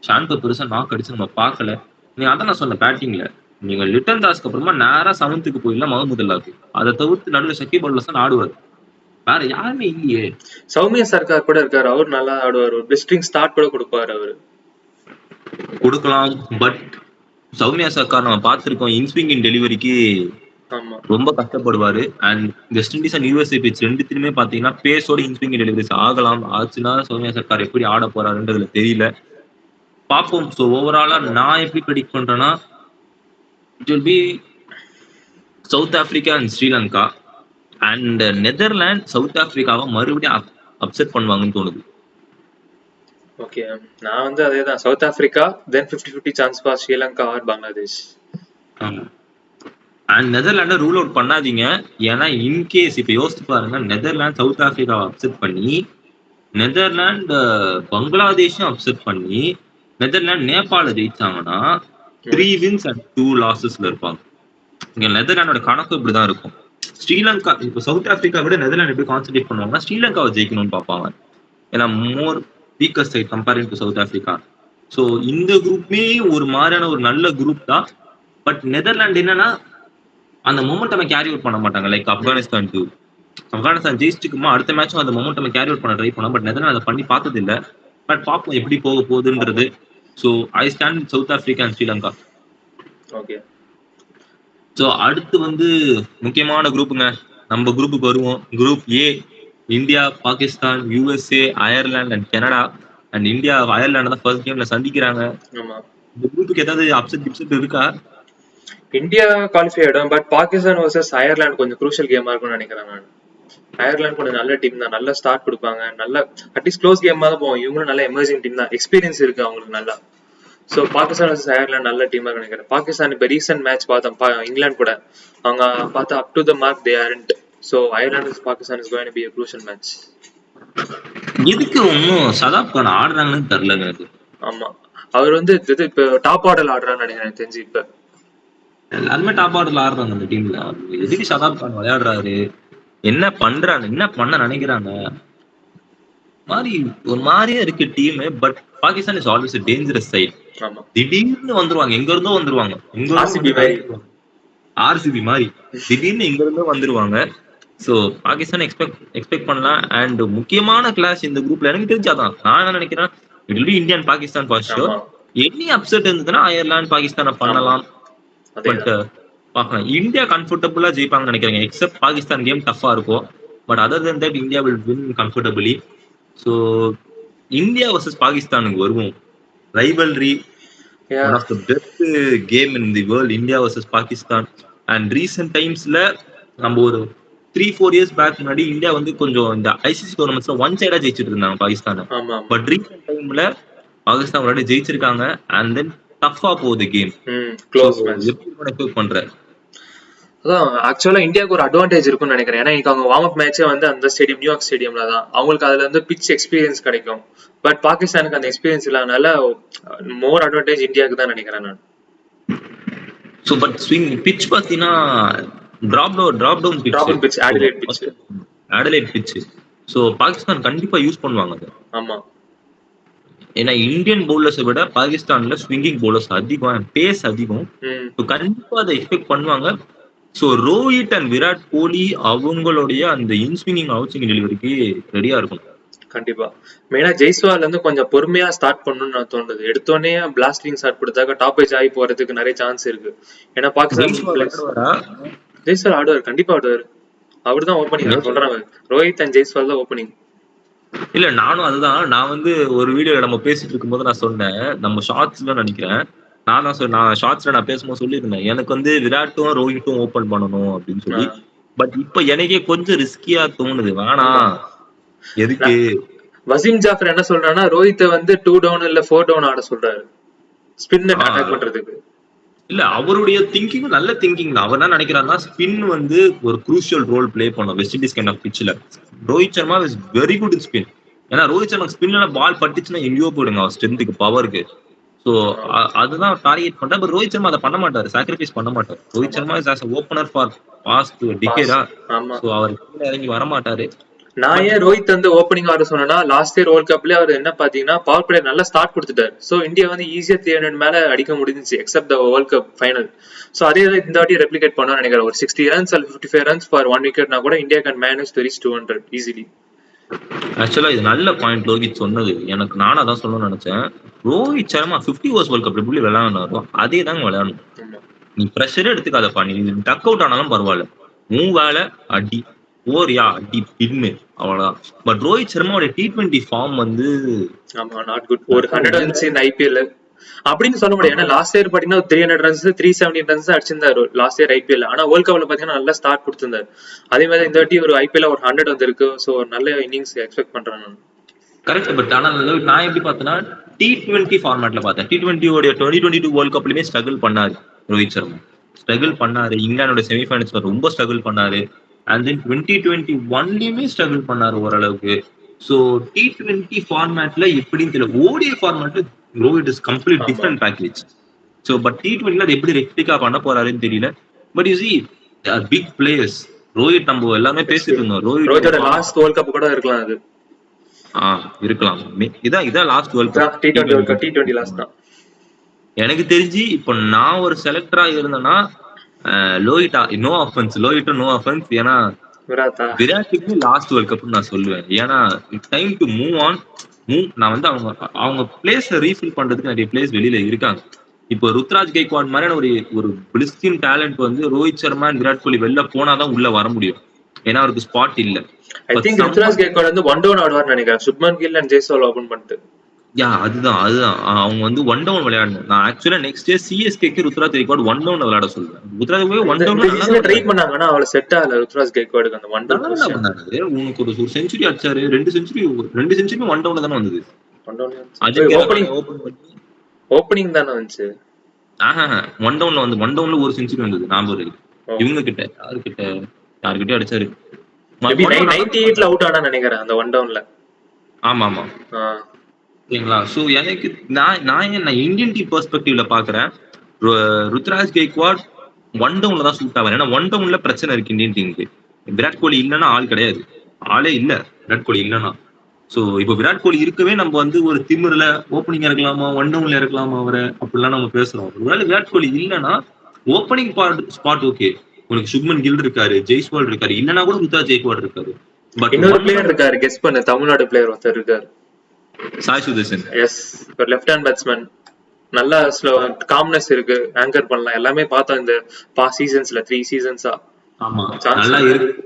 [SPEAKER 1] ஷாண்டோ பெருசா நாக் அடிச்சு நம்ம பார்க்கல. நீ அதான் நான் சொன்ன பேட்டிங்ல நீங்க லிட்டன் தாஸ்க்கு அப்புறமா நேரா 7th போயிடலாம் முகமது அல்லாக்கு. அதை தவிர்த்து நடுவில் ஷக்கீப் அல் ஹசன் ஆடுவார். வேற யாருமே இல்லையே.
[SPEAKER 2] சௌமியா சர்க்கார் கூட இருக்காரு, அவர் நல்லா ஆடுவார், ஒரு பெஸ்டிங் ஸ்டார்ட் கூட கொடுப்பாரு அவரு.
[SPEAKER 1] கொடுக்கலாம், பட் சௌமியா சர்க்கார் நம்ம பார்த்திருக்கோம் இன்ஸ்விங் இன் டெலிவரிக்கு
[SPEAKER 2] ஆமா
[SPEAKER 1] ரொம்ப கஷ்டப்படுவாரு. And West Indies and USA pitch ரெண்டுத்திலுமே பாத்தீங்கன்னா பேஸோட இன்ஸ்விங் டெலிவரிஸ் ஆகலாம். ஆச்சுன்னா சௌமியா சர்க்கார் எப்படி ஆட போறாருன்றதுல தெரியல, பார்ப்போம். ஸோ ஓவராலா நான் எப்படி ப்ரெடிக்ட் பண்றேன்னா, it will be South Africa and Sri Lanka. And Netherlands South ஆப்பிரிக்காவை மறுபடியும் அப்செட் பண்ணுவாங்கன்னு தோணுது.
[SPEAKER 2] ஓகே, நான் வந்து அதேதான், South Africa, then 50-50 chance for Sri Lanka or Bangladesh.
[SPEAKER 1] And நெதர்லாண்டை ரூல் அவுட் பண்ணாதீங்க. ஏன்னா இன்கேஸ் இப்ப யோசிச்சு பாருங்க, நெதர்லாந்து சவுத் ஆப்பிரிக்காவை அப்செட் பண்ணி, நெதர்லாந்து பங்களாதேஷும் அப்செட் பண்ணி, நெதர்லாந்து நேபாள ஜெயிச்சாங்கன்னா 3 wins and 2 losesல இருப்பாங்க. இங்க நெதர்லாண்டோட கணக்கு இப்படிதான் இருக்கும். ஸ்ரீலங்கா இப்ப சவுத் ஆப்பிரிக்கா விட நெதர்லாந்து எப்படி கான்சென்ட்ரேட் பண்ணுவாங்கன்னா ஸ்ரீலங்காவை ஜெயிக்கணும்னு பார்ப்பாங்க. ஏன்னா more weaker side comparing to South Africa. So இந்த குரூப்மே ஒரு மாதிரியான ஒரு நல்ல குரூப் தான். பட் நெதர்லாந்து என்னன்னா அந்த மொமெண்டம் கேரி அவுட் பண்ண மாட்டாங்க. லைக் ஆப்கானிஸ்தான் ஜெயிச்சுக்குமா அடுத்த மேட்சும் அந்த மொமெண்டம் கேரி அவுட் பண்ண ட்ரை பண்ணோம். பட் நெதர்லாந்து அதை பண்ணி பார்த்தது இல்லை. பட் பார்ப்போம் எப்படி போக போகுதுன்றது. So I stand South Africa and Sri.
[SPEAKER 2] ஓகே,
[SPEAKER 1] ஸோ அடுத்து வந்து முக்கியமான குரூப்புங்க, நம்ம குரூப்புக்கு வருவோம். Group A, India, Pakistan, USA, Ireland and Canada. And India Ireland தான் ஃபர்ஸ்ட் கேம்ல சந்திக்கிறாங்க. இந்த குரூப்புக்கு ஏதாவது அப்செட் இருக்கா?
[SPEAKER 2] இந்தியா குவாலிஃபை ஆயிடும், பட் பாகிஸ்தான் வர்சஸ் அயர்லாந்து கொஞ்சம் குரூஷியல் கேமா இருக்கும்னு நினைக்கிறேன் நான். அயர்லாந்து கொஞ்சம் நல்ல டீம் தான், நல்ல ஸ்டார்ட் கொடுப்பாங்க, நல்ல அட்லீஸ்ட் க்ளோஸ் கேமா தான் போவோம். இவங்களும் நல்ல எமர்ஜிங் டீம் தான், எக்ஸ்பீரியன்ஸ் இருக்கு அவங்களுக்கு நல்லா. ஸோ பாகிஸ்தான் வர்சஸ் அயர்லாந்து நல்ல டீமா நினைக்கிறேன். பாகிஸ்தான் இப்போ ரீசெண்ட் மேட்ச் பார்த்தோம் இங்கிலாந்து கூட, அவங்க பார்த்தா up to the mark they aren't. So Ireland versus Pakistan is going to be a crucial match.
[SPEAKER 1] எதுக்கு ஒன்னும் சதாப் கான் ஆடுறாங்கன்னு தெரியலங்க எனக்கு.
[SPEAKER 2] ஆமா, அவர் வந்து இப்போ டாப் ஆர்டர்ல ஆடுறான்னு நினைக்கிறேன் தெரிஞ்சு. இப்ப
[SPEAKER 1] எல்லாருமே டாப் ஆர்டர்ல ஆடுறாங்க அந்த டீம்ல. எதுக்கு சதாப் கான் விளையாடுறாரு, என்ன பண்றாங்க, என்ன பண்ண நினைக்கிறாங்க, மாதிரி ஒரு மாதிரியே இருக்கு team. But Pakistan is always a dangerous side. திடீர்னு வந்துருவாங்க, எங்க இருந்தோ வந்துருவாங்க, ஆர்சிபி மாதிரி திடீர்னு எங்க இருந்தோ வந்துருவாங்க. ஸோ பாகிஸ்தான் எக்ஸ்பெக்ட் பண்ணலாம். அண்ட் முக்கியமான கிளாஸ் இந்த குரூப்ல எனக்கு தெரிஞ்சாதான் நான் என்ன நினைக்கிறேன், it will B Indian Pakistan for sure. Any upset இருந்ததுன்னா அயர்லாந்து பாகிஸ்தானை பண்ணலாம். பட் பார்க்கலாம், இந்தியா கம்ஃபர்டபுளா ஜெயிப்பாங்கன்னு நினைக்கிறேன். எக்ஸப்ட் பாகிஸ்தான் கேம் டஃபா இருக்கும். But other then that India will win comfortably. So India versus பாகிஸ்தானுக்கு வருவோம். Rivalry, one of the best game in the world, India versus Pakistan. And recent டைம்ஸ்ல நம்ம ஒரு 3-4 years பேக் முன்னாடி இந்தியா வந்து கொஞ்சம் இந்த ஐசிசி டோர்னமெண்ட்ஸ்ல ஒன் சைடா ஜெயிச்சிட்டு இருந்தாங்க பாகிஸ்தானை. பட் ரீசெண்ட் டைம்ல பாகிஸ்தான் முன்னாடி ஜெயிச்சிருக்காங்க. அண்ட் தென் டஃபா போகுது கேம், எப்படி பண்ற.
[SPEAKER 2] அதான் ஆக்சுவலா இந்தியாவுக்கு ஒரு அட்வான்டேஜ் இருக்கும்னு நினைக்கிறேன். ஏன்னா இன்னைக்கு அவங்க வார்ம் அப் மேட்சே வந்து அந்த ஸ்டேடியம், நியூயார்க் ஸ்டேடியம்ல தான். அவங்களுக்கு அதுல வந்து பிச் எக்ஸ்பீரியன்ஸ் கிடைக்கும். பட் பாகிஸ்தானுக்கு அந்த எக்ஸ்பீரியன்ஸ் இல்லாதனால மோர் அட்வான்டேஜ் இந்தியாவுக்கு தான் நினைக்கிறேன் நான்.
[SPEAKER 1] சோ பட் ஸ்விங் பிட்ச் பாத்தீங்கன்னா drop down pitch, Adelaide pitch. So Pakistan கண்டிப்பா யூஸ் பண்ணுவாங்க அது.
[SPEAKER 2] ஆமா,
[SPEAKER 1] ஏன்னா இந்தியன் பவுலர்ஸை விட பாகிஸ்தான்ல ஸ்விங்கிங் பவுலர்ஸ் அதிகம், பேஸ் அதிகம். கண்டிப்பா அதை எக்ஸ்பெக்ட் பண்ணுவாங்க. ஸோ ரோஹித் அண்ட் விராட் கோலி அவங்களுடைய அந்த இன்ஸ்விங்கிங் அவுட் ஸ்விங் டெலிவரிக்கு ரெடியா இருக்கும்.
[SPEAKER 2] கண்டிப்பா. மெயினா ஜெய்ஸ்வால் வந்து கொஞ்சம் பொறுமையா ஸ்டார்ட் பண்ணணும்னு நான் தோணுது. எடுத்தோடனே பிளாஸ்டிங் ஸ்டார்ட் கொடுத்தாக்க டாப் ஏஜ் ஆகி போறதுக்கு நிறைய சான்ஸ் இருக்கு. ஏன்னா பாகிஸ்தான் ஜெய்ஸ்வால் ஆடுவார், கண்டிப்பா ஆடுவார். அவர் தான் ஓப்பனிங். நான் சொல்றேன், ரோஹித் அண்ட் ஜெய்ஸ்வால் தான் ஓப்பனிங்.
[SPEAKER 1] இல்ல நானும் அதுதான், நான் வந்து ஒரு வீடியோல நம்ம பேசிட்டு இருக்கும்போது நான் சொன்னேன், நம்ம ஷார்ட்ஸ்ல நினைக்கிறேன், நான் ஷார்ட்ஸ்ல நான் பேசும்போது சொல்லியிருந்தேன் எனக்கு வந்து விராட்டும் ரோஹித்தும் ஓபன் பண்ணணும் அப்படின்னு சொல்லி. பட் இப்ப எனக்கே கொஞ்சம் ரிஸ்கியா தோணுது, வேணாம் எதுக்கு.
[SPEAKER 2] வசீம் ஜாஃபர் என்ன சொல்றான்னா ரோஹித்தை வந்து 2 டவுன் இல்ல 4 டவுன் ஆட சொல்றாரு ஸ்பின் அட்டாக் பண்றதுக்கு.
[SPEAKER 1] இல்ல அவருடைய திங்கிங் நல்ல திங்கிங் தான். அவர் என்ன நினைக்கிறாருன்னா ஸ்பின் வந்து ஒரு குரூஷியல் ரோல் பிளே பண்ணும் வெஸ்ட் இண்டீஸ் கைண்ட் ஆஃப் பிட்ச்ல. Rohit Sharma is very good in spin. ஏன்னா ரோஹித் சர்மா ஸ்பின்ல பால் பட்டுச்சுன்னா எங்கேயோ போயிடுங்க அவர் ஸ்ட்ரென்த்துக்கு, பவருக்கு. ஸோ அதுதான் டார்கெட் பண்றேன். பட் ரோஹித் சர்மா அதை பண்ண மாட்டாரு, சாக்ரிஃபைஸ் பண்ண மாட்டார். Rohit Sharma is as opener for past டிகேடா. ஸோ அவர் கீழே இறங்கி வர மாட்டாரு.
[SPEAKER 2] நான்
[SPEAKER 1] பட்
[SPEAKER 2] ஏன் ரோஹித் வந்து ஓப்பனிங் ஆட சொன்னா லாஸ்ட் இயர் வேர்ல்ட் கப்ல அவர் என்ன பாத்தீங்கன்னா பவர் பிளே நல்லா ஸ்டார்ட் கொடுத்துட்டாரு. சோ இந்தியா வந்து ஈஸியா 300 மேல அடிக்க முடிஞ்சிச்சு except the world cup final. So அதே இந்த வாட்டி ரெப்ளிகேட் பண்ணணும்னு நினைக்கிறேன். ஒரு 60 ரன்ஸ் அல்ல 55 ரன்ஸ் ஃபார் 1 விக்கெட்னா கூட India can manage to reach 200 easily.
[SPEAKER 1] ஆக்சுவலா இது நல்ல பாயிண்ட் ரோஹித் சொன்னது. எனக்கு நானும் அதான் சொல்லணும்னு நினைச்சேன். Rohit Sharma 50 overs world cup எப்படி விளையாடுனாரோ அதே தாங்க விளையாடணும். நீ ப்ரெஷரே எடுத்துக்காதப்பா, நீ டக் அவுட் ஆனாலும் பரவாயில்ல, உன் வேலை அடி, ஓரியா அடி பின்னு, அவ்வளவுதான். பட் ரோஹித் சர்மாவோட T20 ஃபார்ம் வந்து
[SPEAKER 2] ஆமா நாட் குட். ஒரு 100 ரன்ஸ் இன் ஐபிஎல் அப்படின்னு சொல்ல முடியாது. ஏன்னா லாஸ்ட் இயர் பாத்தீங்கன்னா 300 ரன்ஸ் 317 ரன்ஸ் அடிச்சிருந்தாரு லாஸ்ட் இயர் ஐபிஎல். ஆனா வேர்ல்ட் கப்ல பாத்தீங்கன்னா நல்லா ஸ்டார்ட் கொடுத்திருந்தாரு. அதே மாதிரி இந்த வாட்டி ஒரு ஐபிஎல் ஒரு 100 வந்திருக்கு. சோ நல்ல இன்னிங்ஸ் எக்ஸ்பெக்ட் பண்றேன் நான்.
[SPEAKER 1] கரெக்ட். பட் ஆனா நான் எப்படி பார்த்தேன்னா T20 ஃபார்மேட்ல பார்த்தேன். T20 ஓட 2022 வேர்ல்ட் கப்லயுமே ஸ்ட்ரகிள் பண்ணாரு ரோஹித் சர்மா. ஸ்ட்ரகிள் பண்ணாரு. இங்கிலாந்தோட செமிஃபைனல்ஸ்ல ரொம்ப ஸ்ட்ரகிள் பண்ணாரு. அண்ட் தென் 2021லயுமே ஸ்ட்ரகிள் பண்ணாரு ஓரளவுக்கு. ஸோ T20 ஃபார்மேட்ல எப்படின்னு தெரியல. ஓடிஐ ஃபார்மேட்ல Rohit is complete different package. So but T20ல அது எப்படி ரெக்டிகா பண்ண போறாருன்னு தெரியல. But you see big players. Rohit நம்ம எல்லாமே பேசிட்டு இருந்தோம்.
[SPEAKER 2] ரோஹித்தோட லாஸ்ட் வேர்ல்ட் கப் கூட இருக்கலாம் அது.
[SPEAKER 1] இருக்கலாம். இதான் last world cup.
[SPEAKER 2] T20 last தான்.
[SPEAKER 1] எனக்கு தெரிஞ்சு இப்ப நான் ஒரு செலக்டரா இருந்தேன்னா லோஹிட்டா நோ அஃபென்ஸ். ஏன்னா விராட்டுக்கு லாஸ்ட் வேர்ல்ட் கப் நான் சொல்லுவேன். ஏன்னா டைம் டு மூவ் ஆன். நான் வந்து அவங்க பிளேஸ் ரீஃபில் பண்றதுக்கு நிறைய பிளேஸ் வெளியில இருக்காங்க. இப்போ ருத்ராஜ் கெய்க்வாட் மாதிரியான ஒரு பிளிஸ்கின் டேலண்ட் வந்து ரோஹித் சர்மா விராட் கோலி வெளில போனாதான் உள்ள வர முடியும். ஏன்னா அவருக்கு ஸ்பாட் இல்ல.
[SPEAKER 2] ஐ திங்க் ருத்ராஜ் கெய்க்வாட் வந்து ஒன் டவுன் ஆடுவார்னு நினைக்கிறேன். சுப்மன் கில் அண்ட் ஜெய்ஸ்வால் ஓபன் பண்ணிட்டு.
[SPEAKER 1] அதுதான் அவங்க வந்து ஒன் டவுன் விளையாடணும். நான் ஆக்சுவலா நெக்ஸ்ட் இயர் சிஎஸ்கேக்கு ருத்ராஜ் கெய்க்வாட் ஒன் டவுன் விளையாட சொல்றேன். ருத்ராஜ் போய் ஒன் டவுன்
[SPEAKER 2] ட்ரை பண்ணாங்கன்னா அவள செட் ஆகல. ருத்ராஜ் கெய்க்வாடுக்கு அந்த ஒன் டவுன்
[SPEAKER 1] பண்ணாரு. உனக்கு ஒரு செஞ்சுரி அடிச்சாரு. ரெண்டு செஞ்சுரி ஒன் டவுன்ல தானே வந்தது.
[SPEAKER 2] ஓபனிங் தானே வந்துச்சு.
[SPEAKER 1] ஒன் டவுன்ல ஒரு செஞ்சுரி வந்தது. ஞாபகம் இவங்க கிட்ட யாருக்கிட்ட அடிச்சாரு.
[SPEAKER 2] 98ல அவுட் ஆனா நினைக்கிறேன் அந்த ஒன் டவுன்ல.
[SPEAKER 1] ஆமா சரிங்களா. சோ எனக்கு நான் இந்தியன் டீம் பெர்ஸ்பெக்டிவ்ல பாக்குறேன். ருத்ராஜ் கெய்க்வாட் ஒன் டவுன்ல தான் சூட் ஆவார். ஏன்னா ஒன் டவுன்ல பிரச்சனை இருக்கு இந்தியன் டீமுக்கு. விராட் கோலி இல்லைன்னா ஆள் கிடையாது. ஆளே இல்ல விராட் கோலி இல்லைன்னா. சோ இப்போ விராட் கோலி இருக்கவே நம்ம வந்து ஒரு திமிர்ல ஓப்பனிங் இறக்கலாமா, ஒன் டவுன்ல இறக்கலாமா அவரை அப்படிலாம் நம்ம பேசுறோம். ஒருவேளை விராட் கோலி இல்லைன்னா ஓப்பனிங் ஸ்பாட் ஓகே, உனக்கு சுப்மன் கில் இருக்காரு, ஜெய்ஸ்வால் இருக்காரு, இல்லனா கூட ருத்ராஜ் கெய்க்வாட் இருக்காரு. பட்
[SPEAKER 2] இன்னொரு பிளேயர் இருக்காரு, கெஸ் பண்ணு. தமிழ்நாடு பிளேயர் ஒருத்தர் இருக்காரு,
[SPEAKER 1] சாய் சுதர்சன்.
[SPEAKER 2] எஸ், ஒரு லெஃப்ட் ஹேண்ட் பேட்ஸ்மேன். நல்லா காம்னஸ் இருக்கு, ஆங்கர் பண்ணலாம். எல்லாமே பார்த்தோம் இந்த பாஸ் சீசன்ஸ்ல 3 சீசன்ஸா.
[SPEAKER 1] ஆமா நல்லா இருக்கு.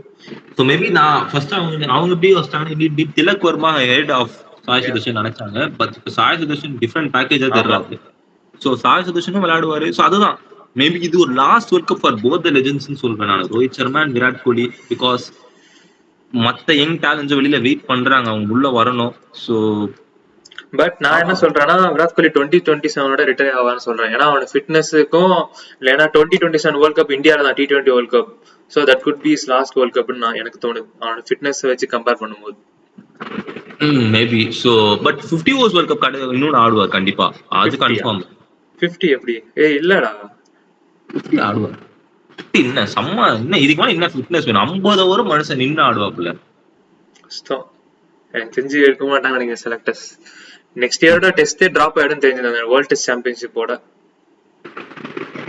[SPEAKER 1] சோ மேபி நான் ஃபர்ஸ்ட் அவங்க எப்படி வச்சாங்க, திலக் வர்மா ஹெட் ஆஃப் சாய் சுதர்சன் நினைச்சாங்க. பட் சாய் சுதர்சன் டிஃபரெண்ட் பேக்கேஜா தெரியறாரு. சோ சாய் சுதர்சனும் விளையாடுவாரு. சோ அதுதான் மேபி இது ஒரு last world cup for both the லெஜெண்ட்ஸ்னு சொல்றேன் நான், ரோஹித் சர்மா அண்ட் விராட் கோலி. பிகாஸ் மத்த யங் டேலண்ட்ஸ் வெளியில வெயிட் பண்றாங்க, அவங்க உள்ள வரணும். சோ
[SPEAKER 2] பட் நான் என்ன சொல்றேன்னா, விராட் கோலி 2027 ரிட்டையர் ஆவான்னு சொல்றேன். ஏன்னா அவனோட ஃபிட்னஸுக்கும் இல்லைன்னா 2027 வேர்ல்ட் கப் இந்தியால தான் T20 world cup. So that could be his last world கப்னு நான் எனக்கு தோணுது, அவனோட ஃபிட்னஸ் வச்சு கம்பேர் பண்ணும்போது.
[SPEAKER 1] Maybe. So but 50 overs world cup இன்னொன்னு ஆடுவார் கண்டிப்பா, அது கன்ஃபார்ம்.
[SPEAKER 2] 50 எப்படி? இல்லடா
[SPEAKER 1] 50 ஆடுவார். என்ன சம்மா என்ன இதுக்கு மேல என்ன ஃபிட்னஸ் வேணும்? 50 ஓவர் மனுஷன் நின்று ஆடுவாப்ல.
[SPEAKER 2] கஷ்டம். எனக்கு தெரிஞ்சு எடுக்க மாட்டாங்க நீங்க செலக்டர்ஸ். நெக்ஸ்ட் இயரோட டெஸ்டே டிராப் ஆயிடும் தெரிஞ்சது வேர்ல்ட் டெஸ்ட் சாம்பியன்ஷிப்போட.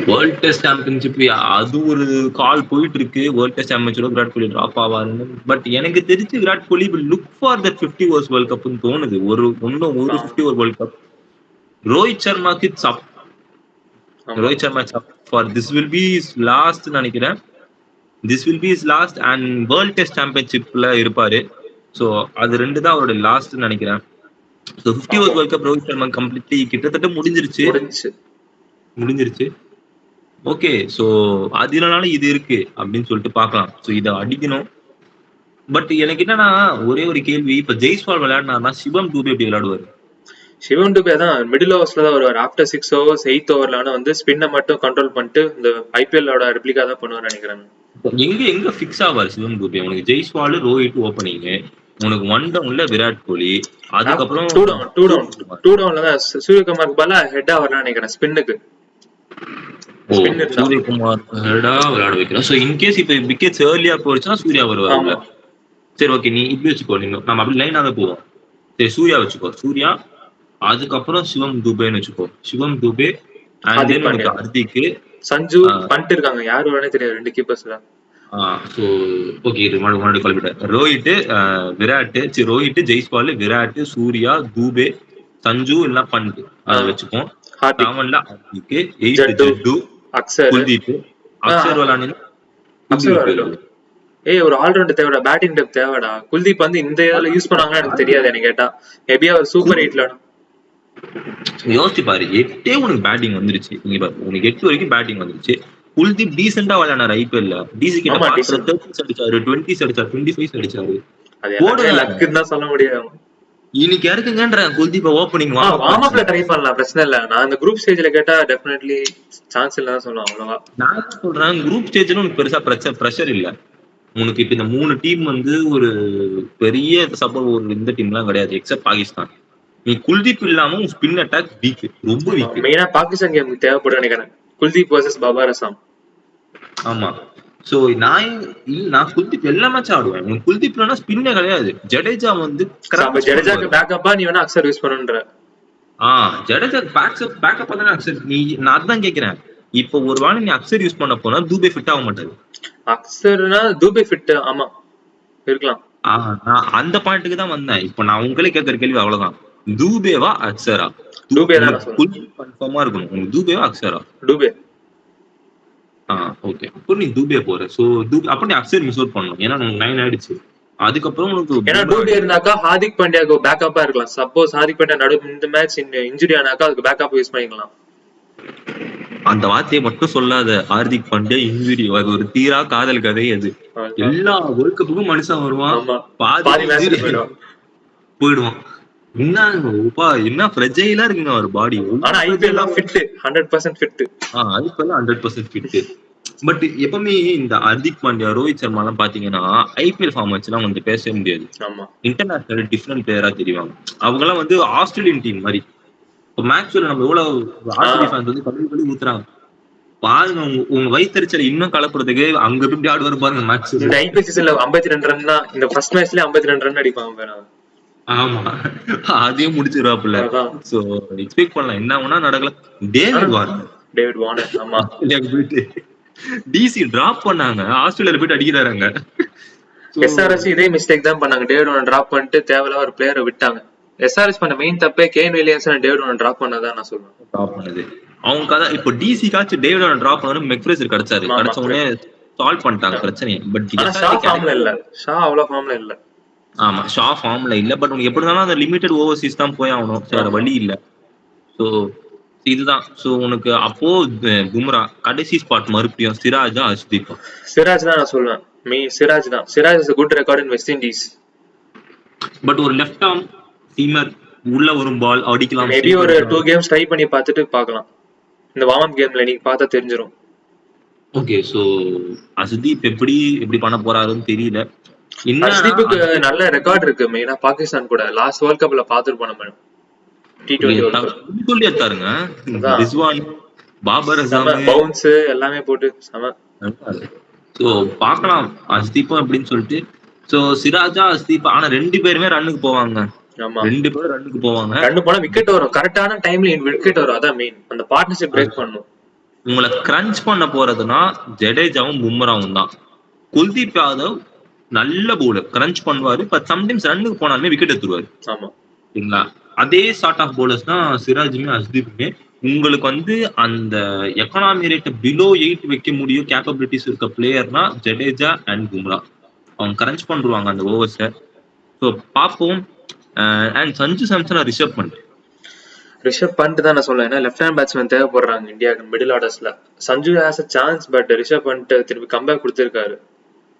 [SPEAKER 1] வேர்ல்ட் டெஸ்ட் சாம்பியன்ஷிப் அது ஒரு கால் போயிட்டு இருக்கு. வேர்ல்ட் டெஸ்ட் சாம்பியன்ஷிப்ல விராட் கோலி டிராப் ஆவாருன்னு. பட் எனக்கு தெரிஞ்சு Virat Kohli will look for that 50 overs world கப்னு தோணுது. ஒரு 50 ஓவர் வேர்ல்ட் கப் ரோஹித் சர்மாக்கு sub. Rohit Sharma sub for this will be his last நினைக்கிறேன். this will be his last and world test சாம்பியன்ஷிப்ல இருப்பாரு. சோ அது ரெண்டு தான் அவரோட லாஸ்ட் நினைக்கிறேன். So 50 over world cup Rohit Sharma completely கிட்டத்தட்ட முடிஞ்சிருச்சு. ஓகே, சோ அதனால இது இருக்கு அப்படின்னு சொல்லிட்டு பார்க்கலாம். சோ இத அடிக்கணும். பட் எனக்கு என்னன்னா ஒரே ஒரு கேள்வி, இப்ப ஜெய்ஸ்வால் விளையாடினாருன்னா சிவம் டூபே எப்படி விளையாடுவாரு?
[SPEAKER 2] சிவம் டூபே தான் மிடில் ஓவர்ஸ்ல தான் வருவார். ஆஃப்டர் 6 overs 8th ஓவர்ல வந்து ஸ்பின்னை மட்டும் கண்ட்ரோல் பண்ணிட்டு இந்த ஐபிஎல்லோட ரெப்ளிகா தான் பண்ணுவார் நினைக்கிறேன்.
[SPEAKER 1] எங்க ஃபிக்ஸ் ஆவார் சிவம் டூபே? உனக்கு ஜெய்ஸ்வால் ரோஹித் ஓப்பனிங், உனக்கு ஒன் டவுன்ல விராட் கோலி, அதுக்கப்புறம்
[SPEAKER 2] டூ டவுன்ல தான் சூரியகுமாருக்கு பதிலா ஹெட்டா வரலாம் நினைக்கிறேன் ஸ்பின்னுக்கு.
[SPEAKER 1] சூரியகுமார் ஹெட்டா விளையாட வைக்கிறேன். சோ இன் கேஸ் இப்ப விக்கெட்ஸ் ஏர்லியா போயிடுச்சுன்னா சூர்யா வருவாங்க. சரி ஓகே, நீ இப்படி வச்சுக்கோ, நீங்க நம்ம அப்படி லைனாவே போவோம். சரி சூர்யா வச்சுக்கோ, சூர்யா, அதுக்கப்புறம் சிவம் துபேன்னு வச்சுக்கோ, சிவம் துபே, அண்ட்
[SPEAKER 2] ஹார்திக்
[SPEAKER 1] தென் உனக்கு
[SPEAKER 2] பாண்டியா,
[SPEAKER 1] ஹர்திக்கு.
[SPEAKER 2] சஞ்சு பண்ணிட்டு இருக்காங்க, யாரு வேணே தெரியாது, 2 கீப்பர்ஸ் தான்.
[SPEAKER 1] ஸோ ஓகே, இது முன்னாடி குழப்பிட்டேன். ரோஹித், விராட், சரி ரோஹித், ஜெய்ஸ்வால், விராட், சூர்யா, தூபே, சஞ்சு எல்லாம் பண்ணிட்டு அதை வச்சுப்போம்.
[SPEAKER 2] ஹார்திக்,
[SPEAKER 1] 7ல ஹர்திக்கு, 8
[SPEAKER 2] ஜட்டு,
[SPEAKER 1] ஜட்டு,
[SPEAKER 2] அக்சர்.
[SPEAKER 1] குல்தீப், அக்ஷர் விளாண்டினா
[SPEAKER 2] அக்சர்
[SPEAKER 1] குல்தீப்
[SPEAKER 2] வரட்டும்.
[SPEAKER 1] போயிடுவாரு.
[SPEAKER 2] ஏய், ஒரு ஆல்ரவுண்டர் தேவைடா, பேட்டிங் டெப்த் தேவைடா. குல்தீப் வந்து இந்த இதுல யூஸ் பண்ணாங்களா எனக்கு தெரியாது, எனக்கு கேட்டா மேபி அவர் சூப்பர் 8ல.
[SPEAKER 1] யோசிச்சு பாரு, 8 உனக்கு பேட்டிங் வந்துருச்சு. நீங்க பாரு, உனக்கு 8 வரைக்கும் பேட்டிங் வந்துருச்சு. குல்தீப் டீசெண்டா விளையாடுறாரு ஐபிஎல்ல. டிசி கிட்ட
[SPEAKER 2] ஆமா,
[SPEAKER 1] பாக்குற
[SPEAKER 2] decent.
[SPEAKER 1] 30s அடிச்சாரு, 20s அடிச்சாரு, 25s அடிச்சாரு.
[SPEAKER 2] அது எல்லாமே
[SPEAKER 1] போடுங்க,
[SPEAKER 2] லக்குன்னு தான் சொல்ல முடியும்.
[SPEAKER 1] இன்னைக்கு இறக்குங்கன்ற குல்தீப் ஓப்பனிங்
[SPEAKER 2] வார்ம் அப்ல ட்ரை பண்ணலாம், பிரச்சனை இல்ல. நான் இந்த குரூப் ஸ்டேஜ்ல கேட்டா டெஃபினெட்லி சான்ஸ் இல்ல தான் சொல்லுவேன், அவ்வளவா.
[SPEAKER 1] நான் என்ன சொல்றேன், குரூப் ஸ்டேஜ்ல உனக்கு பெருசா ப்ரெஷர் இல்ல. உனக்கு இப்ப இந்த 3 டீம் வந்து ஒரு பெரிய சப்போர்ட் ஒரு இந்த டீம்லாம் கிடையாது எக்ஸப்ட் பாகிஸ்தான். நீ குல்தீப் இல்லாம உன் ஸ்பின் அட்டாக் வீக், ரொம்ப வீக்.
[SPEAKER 2] மெயினா பாகிஸ்தான் கேம் தேவைப்படும் நினைக்கிறேன், குல்தீப் வர்சஸ் பாபர் அசாம்.
[SPEAKER 1] ஆமா, சோ நான் குல்தீப் எல்லா மேட்ச் ஆடுவேன். உனக்கு குல்தீப் இல்லைன்னா ஸ்பின்னே கிடையாது. ஜடேஜா வந்து
[SPEAKER 2] ஜடேஜாக்கு பேக்கப்பா நீ வேணா அக்சர் யூஸ் பண்ணுன்ற.
[SPEAKER 1] ஜடேஜா பேக்கப் தானே அக்சர். நான் அதான் கேக்குறேன். இப்போ ஒரு வேளை நீ அக்சர் யூஸ் பண்ண போனா தூபே ஃபிட் ஆக மாட்டாரு.
[SPEAKER 2] அக்சர்னா தூபே ஃபிட், ஆமா இருக்கலாம்.
[SPEAKER 1] நான் அந்த பாயிண்ட்டுக்கு தான் வந்தேன். இப்போ நான் உங்களே கேட்கற கேள்வி அவ்வளவுதான், தூபேவா அக்சரா?
[SPEAKER 2] டூபே தான்
[SPEAKER 1] கன்ஃபார்மா இருக்கணும், உங்களுக்கு தூபேவா அக்சரா?
[SPEAKER 2] டூபே.
[SPEAKER 1] ஓகே, அப்போ நீ தூபே போற. சோ அப்ப நீ அக்சர் மிஸ் அவுட் பண்ணணும், ஏன்னா உனக்கு 9 ஆயிடுச்சு. அதுக்கப்புறம் உனக்கு
[SPEAKER 2] ஏன்னா டூபே இருந்தாக்கா ஹார்திக் பாண்டியாக்கு பேக்கப்பா இருக்கலாம். சப்போஸ் ஹார்திக் பாண்டியா நடுவு இந்த மேட்ச் இன்ஜுரி ஆனாக்கா அதுக்கு பேக்கப் யூஸ் பண்ணிக்கலாம்.
[SPEAKER 1] அந்த வார்த்தையை மட்டும் சொல்லாத, ஹார்திக் பாண்டியா இன்ஜுரி, அது ஒரு தீரா காதல் கதை. அது எல்லா வேர்ல்ட் கப்புக்கும் மனுஷன் வருவான், பாதி போயிடுவான். என்ன ஃப்ரெஜைலா இருக்குங்க அவர் பாடி.
[SPEAKER 2] ஆனா IPL fit, 100% fit.
[SPEAKER 1] IPL 100% fit. But எப்பவுமே இந்த ஹார்திக் பாண்டியா, ரோஹித் சர்மா எல்லாம் பாத்தீங்கன்னா ஐபிஎல் ஃபார்ம் வச்சுலாம் வந்து பேசவே முடியாது. இன்டர்நேஷனல் டிஃபரெண்ட் பிளேயரா தெரிவாங்க. அவங்க எல்லாம் வந்து ஆஸ்திரேலியன் டீம் மாதிரி. இப்போ மேட்ச்ல நம்ம எவ்வளவு ஆஸ்திரேலியா ஃபேன்ஸ் வந்து கழுவி ஊத்துறாங்க பாருங்க. உங்க வயிற்றுச்சல இன்னும் கலப்புறதுக்கு அங்க எப்படி ஆடுவாரு பாருங்க மேட்ச்.
[SPEAKER 2] இந்த ஐபிஎல் சீசன்ல 52 ரன் தான், இந்த ஃபர்ஸ்ட் மேட்ச்ல 52 ரன் அடிப்பாங்க.
[SPEAKER 1] ஆமா, அதையும் முடிச்சிருவாப்புல. சோ எக்ஸ்பெக்ட் பண்ணலாம், என்ன வேணா நடக்கல. டேவிட் வார்னர்
[SPEAKER 2] ஆமா
[SPEAKER 1] டிசி டிராப் பண்ணாங்க, ஆஸ்திரேலியால போயிட்டு அடிக்கிறாங்க.
[SPEAKER 2] எஸ்ஆர்எஸ் இதே மிஸ்டேக் தான் பண்ணாங்க, டேவிட் வார்னர் டிராப் பண்ணிட்டு தேவையில்லாத ஒரு பிளேயரை விட்டாங்க. எஸ்ஆர்எஸ் பண்ண மெயின் தப்பே Kane Williamson David Warner drop பண்ணதான் நான் சொல்றேன்.
[SPEAKER 1] டிராப் பண்ணது அவங்க கதை. இப்போ டிசி காச்சு டேவிட் வார்னர் டிராப் பண்ணாலும் மெக்ஃப்ரேசர் கிடைச்சாரு, கிடைச்ச உடனே சால்வ் பண்ணிட்டாங்க பிரச்சனையை. பட்
[SPEAKER 2] ஷா அவ்வளவு ஃபார்ம்ல இல்ல.
[SPEAKER 1] ஆமா, ஷா ஃபார்ம்ல இல்ல. பட் உனக்கு எப்படி இருந்தாலும் அந்த லிமிடெட் ஓவர்சீஸ் தான் போய் ஆகணும், வேற வழி இல்ல. சோ இதுதான். சோ உனக்கு அப்போ பும்ரா கடைசி ஸ்பாட் மறுபடியும் சிராஜா அஷ்தீப்?
[SPEAKER 2] சிராஜ் தான் நான் சொல்லுவேன், சிராஜ் தான். Siraj is a good record in West Indies.
[SPEAKER 1] But ஒரு லெஃப்ட் ஆர்ம் சீமர் உள்ள ஒரு பால் அடிக்கலாம்.
[SPEAKER 2] மேபி ஒரு 2 கேம்ஸ் ட்ரை பண்ணி பார்த்துட்டு பார்க்கலாம். இந்த வார்ம் அப் கேம்ல நீங்க பார்த்தா தெரிஞ்சிரும்.
[SPEAKER 1] ஓகே, சோ அஷ்தீப் எப்படி பண்ண போறாருன்னு தெரியல.
[SPEAKER 2] அஷ்தீப்புக்கு நல்ல ரெக்கார்ட் இருக்கு, மெயினா பாகிஸ்தான் கூட லாஸ்ட் வேர்ல்ட் கப்ல பாத்துட்டு நம்ம
[SPEAKER 1] சொல்லி எடுத்தாருங்க. ரிஸ்வான், பாபர் அசாம்
[SPEAKER 2] பவுன்ஸ் எல்லாமே போட்டு சம.
[SPEAKER 1] சோ பார்க்கலாம் அஷ்தீப்பும் அப்படின்னு சொல்லிட்டு. சோ சிராஜா அஷ்தீப், ஆனா 2 பேருமே ரன்னுக்கு போவாங்க. 2 பேரும் ரன்னுக்கு போவாங்க.
[SPEAKER 2] ரன் போனா விக்கெட் வரும், கரெக்டான டைம்ல விக்கெட் வரும். அதான் மெயின், அந்த பார்ட்னர்ஷிப் பிரேக் பண்ணணும்.
[SPEAKER 1] உங்களை கிரன்ச் பண்ண போறதுன்னா ஜடேஜாவும் பும்ராவும் தான். குல்தீப் யாதவ் நல்ல பவுலர், கிரன்ச் பண்ணுவாரு. பட் சம்டைம்ஸ் ரன்னுக்கு போனாலுமே விக்கெட் எடுத்துருவாரு.
[SPEAKER 2] ஆமா,
[SPEAKER 1] சரிங்களா? அதே சார்ட் ஆஃப் பவுலர்ஸ் தான் சிராஜுமே அஷ்தீப்புமே. உங்களுக்கு வந்து அந்த எக்கனாமி ரேட் பிலோ 8 வைக்க முடியும் கேப்பபிலிட்டிஸ் இருக்க பிளேயர்னா ஜடேஜா அண்ட் பும்ரா. அவங்க கிரன்ச் பண்ணுவாங்க அந்த ஓவர்ஸை. ஸோ பார்ப்போம். அண்ட் சஞ்சு சாம்சன், ரிஷப் பண்ட்
[SPEAKER 2] தான் நான் சொல்லுவேன். லெஃப்ட் ஹேண்ட் பேட்ஸ்மேன் தேவைப்படுறாங்க இந்தியாவுக்கு மிடில் ஆர்டர்ஸ்ல. Sanju has a chance, but Rishabh Pant திருப்பி கம்பேக் கொடுத்திருக்காரு.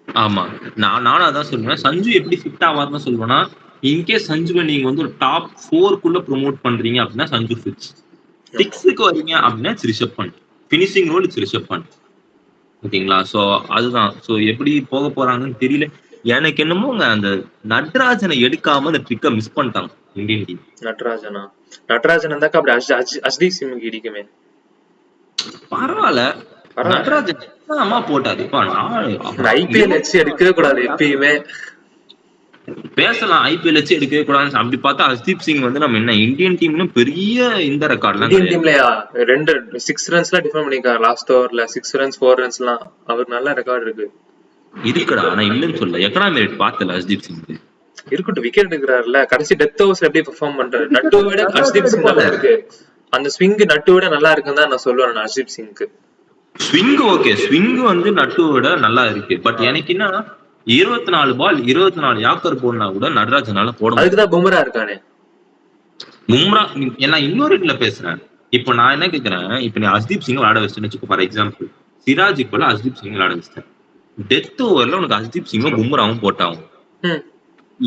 [SPEAKER 1] ஆமா, நானும் அதான் சொல்லுவேன். சஞ்சு எப்படி ஃபிட் ஆவார்னு சொல்லுவேன்னா, இன்கேஸ் சஞ்சுவை நீங்க வந்து ஒரு டாப் 4 ப்ரொமோட் பண்றீங்க அப்படின்னா சஞ்சு ஃபிட்ஸ். 6க்கு வரீங்க அப்படின்னா ரிஷப் பண்ட். Finishing role Rishabh Pant. ஓகேங்களா? சோ அதுதான். சோ எப்படி போக போறாங்கன்னு தெரியல. எனக்கு என்னமோ அந்த நட்ராஜனை எடுக்காம அந்த ட்ரிக்கை மிஸ் பண்ணிட்டாங்க இந்தியன் டீம்.
[SPEAKER 2] நட்ராஜன் இருந்தாக்க அப்படி அஷ்தீப் சிங்குக்கு இடிக்குமே.
[SPEAKER 1] பரவாயில்ல, நட்ராஜன் அம்மா போட்டாரு.
[SPEAKER 2] ஐபிஎல் எக்ஸ் எடுக்கவே கூடாது எப்பயுமே.
[SPEAKER 1] பேசலாம் ஐபிஎல் வச்சு எடுக்கவே கூடாது. அப்படி பார்த்தா ஹர்தீப் சிங் வந்து நம்ம என்ன இந்தியன் டீம்னு பெரிய இந்த ரெக்கார்ட்லாம்
[SPEAKER 2] இந்தியன்
[SPEAKER 1] கிடையாது.
[SPEAKER 2] டீம்லயா 6 ரன்ஸ்லாம் டிஃபெண்ட் பண்ணிருக்காரு லாஸ்ட் ஓவர்ல. 6 ரன்ஸ் 4 ரன்ஸ்லாம் அவர் நல்ல ரெக்கார்ட் இருக்கு.
[SPEAKER 1] இருக்குடா, ஆனா இல்லன்னு சொல்ல. எக்கனாமி ரேட் பார்த்தல ஹர்தீப் சிங்
[SPEAKER 2] இருக்கட்டும், விக்கெட் எடுக்கிறாருல. கடைசி டெத் ஓவர்ஸ்ல எப்படி பெர்ஃபார்ம் பண்றாரு? நட்டுவை விட ஹர்தீப் சிங் நல்லா இருக்கு. அந்த ஸ்விங் நட்டு விட நல்லா இருக்குன்னு தான் நான் சொல்லுவேன். ஹர்தீப் சிங்க்கு
[SPEAKER 1] ஸ்விங் ஓகே, ஸ்விங் வந்து நட்டுவை விட நல்லா இருக்கு. பட் எனக்கு என்ன 24 பால் 24 யாக்கர் போனா கூட நடராஜனால போட முடியும்.
[SPEAKER 2] அதுக்குதான் பும்ரா இருக்கானே.
[SPEAKER 1] பும்ரா நான் இன்னொரு இதுல பேசுறேன். இப்போ நான் என்ன கேக்குறேன், இப்போ நீ ஹர்தீப் சிங் விளையாட வச்சுன்னு வச்சுக்கோ. ஃபார் எக்ஸாம்பிள் சிராஜுக்கு போல ஹர்தீப் சிங் விளையாட வச்சிட்டேன். டெத் ஓவர்ல உனக்கு ஹர்தீப் சிங்கும் பும்ராவும் போட்டாகும்.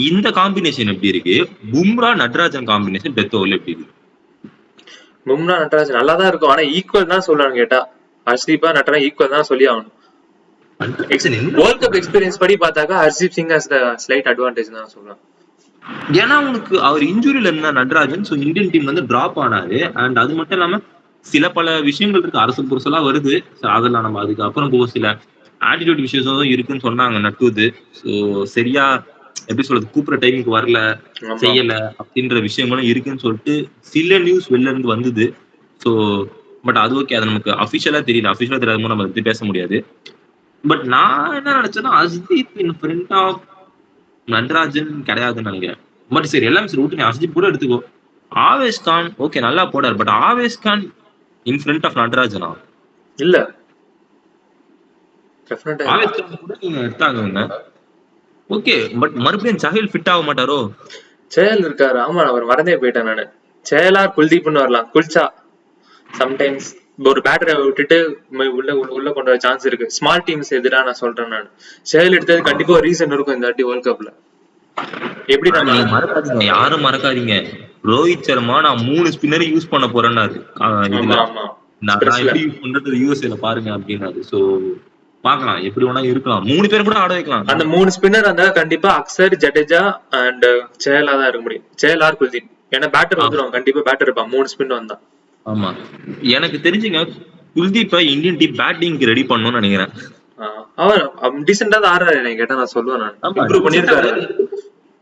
[SPEAKER 1] இந்த காம்பினேஷன் எப்படி இருக்கு? பும்ரா நடராஜன் காம்பினேஷன் டெத் ஓவர்ல எப்படி இருக்கு?
[SPEAKER 2] பும்ரா நடராஜன் நல்லா தான் இருக்கும். ஆனா ஈக்குவல் தான் சொல்றாங்க கேட்டா. ஹர்தீப்பா நடராஜன் ஈக்குவல் தான் சொல்லி ஆகணும். வேர்ல்ட் கப் எக்ஸ்பீரியன்ஸ் படி பார்த்தாக்கா Hardeep Singh has the slide advantage தான் சொல்றேன்.
[SPEAKER 1] ஏன்னா உனக்கு அவர் இன்ஜுரியில இருந்த நடராஜன் சோ இந்தியன் டீம் வந்து டிராப் ஆனாரு. அண்ட் அது மட்டும் இல்லாம சில பல விஷயங்கள் இருக்கு, அரசு புரசலா வருது. அதெல்லாம் நம்ம அதுக்கு அப்புறம் சில ஆட்டிடியூட் விஷயம் இருக்குன்னு சொன்னாங்க நட்டுது. ஸோ சரியா எப்படி சொல்றது, கூப்பிடுற டைமுக்கு வரல, செய்யல அப்படின்ற விஷயங்களும் இருக்குன்னு சொல்லிட்டு சில நியூஸ் வெளில இருந்து வந்தது. ஸோ பட் அது ஓகே, அது நமக்கு அஃபிஷியலா தெரியல. அஃபிஷியலா தெரியாத நம்ம பத்தி பேச முடியாது. பட் நான் என்ன நினைச்சேன்னா Hardeep in front of Natarajan கிடையாதுன்னு நினைக்கிறேன். பட் சரி எல்லாம் சரி விட்டு, ஹர்தீப் கூட எடுத்துக்கோ. ஆவேஷ் கான் ஓகே நல்லா போடாரு. But Avesh Khan in front of நடராஜனா
[SPEAKER 2] இல்ல.
[SPEAKER 1] ஆவேஷ் கான் கூட நீங்க எடுத்தாங்க ஓகே. பட் மறுபடியும் சஹில் ஃபிட் ஆக மாட்டாரோ?
[SPEAKER 2] சேல் இருக்காரு. ஆமா, அவர் மறந்தே போயிட்டேன் நானு. சேலார் குல்தீப்னு வரலாம். குல்ச்சா சம்டைம்ஸ் ஒரு பேட்டரை விட்டுட்டு உள்ள கொண்டு வர சான்ஸ் இருக்கு. ஸ்மால் டீம்ஸ் எதிரா நான் சொல்றேன். நான் சேல் எடுத்தது கண்டிப்பா ஒரு ரீசன் இருக்கும் இந்த வாட்டி வேர்ல்ட் கப்ல. எப்படி
[SPEAKER 1] மறக்காதீங்க, யாரும் மறக்காதீங்க, ரோஹித் சர்மா நான் 3 ஸ்பின்னர் யூஸ் பண்ண போறேன்னாரு. நான் எப்படி யூஸ் பண்றது யூஎஸ்ஏல பாருங்க அப்படின்னாரு. சோ பாக்கலாம், எப்படி வேணா இருக்கலாம். 3 பேர் கூட ஆட வைக்கலாம்.
[SPEAKER 2] அந்த 3 ஸ்பின்னர் இருந்தா கண்டிப்பா அக்சர், ஜடேஜா அண்ட் சேலா தான் இருக்க முடியும். சேலார் குல்தீப். ஏன்னா பேட்டர் வந்துடும், கண்டிப்பா பேட்டர் இருப்பான் 3 ஸ்பின் வந்தா.
[SPEAKER 1] ஆமா, எனக்கு தெரிஞ்சுங்க குல்தீப்பை இந்தியன் டீம் பேட்டிங்க்கு ரெடி பண்ணணும்னு நினைக்கிறேன்.
[SPEAKER 2] அவர் டீசெண்டா தான் ஆடுறாரு. எனக்கு கேட்டா நான் சொல்லுவேன். நான் இம்ப்ரூவ் பண்ணிருக்காரு.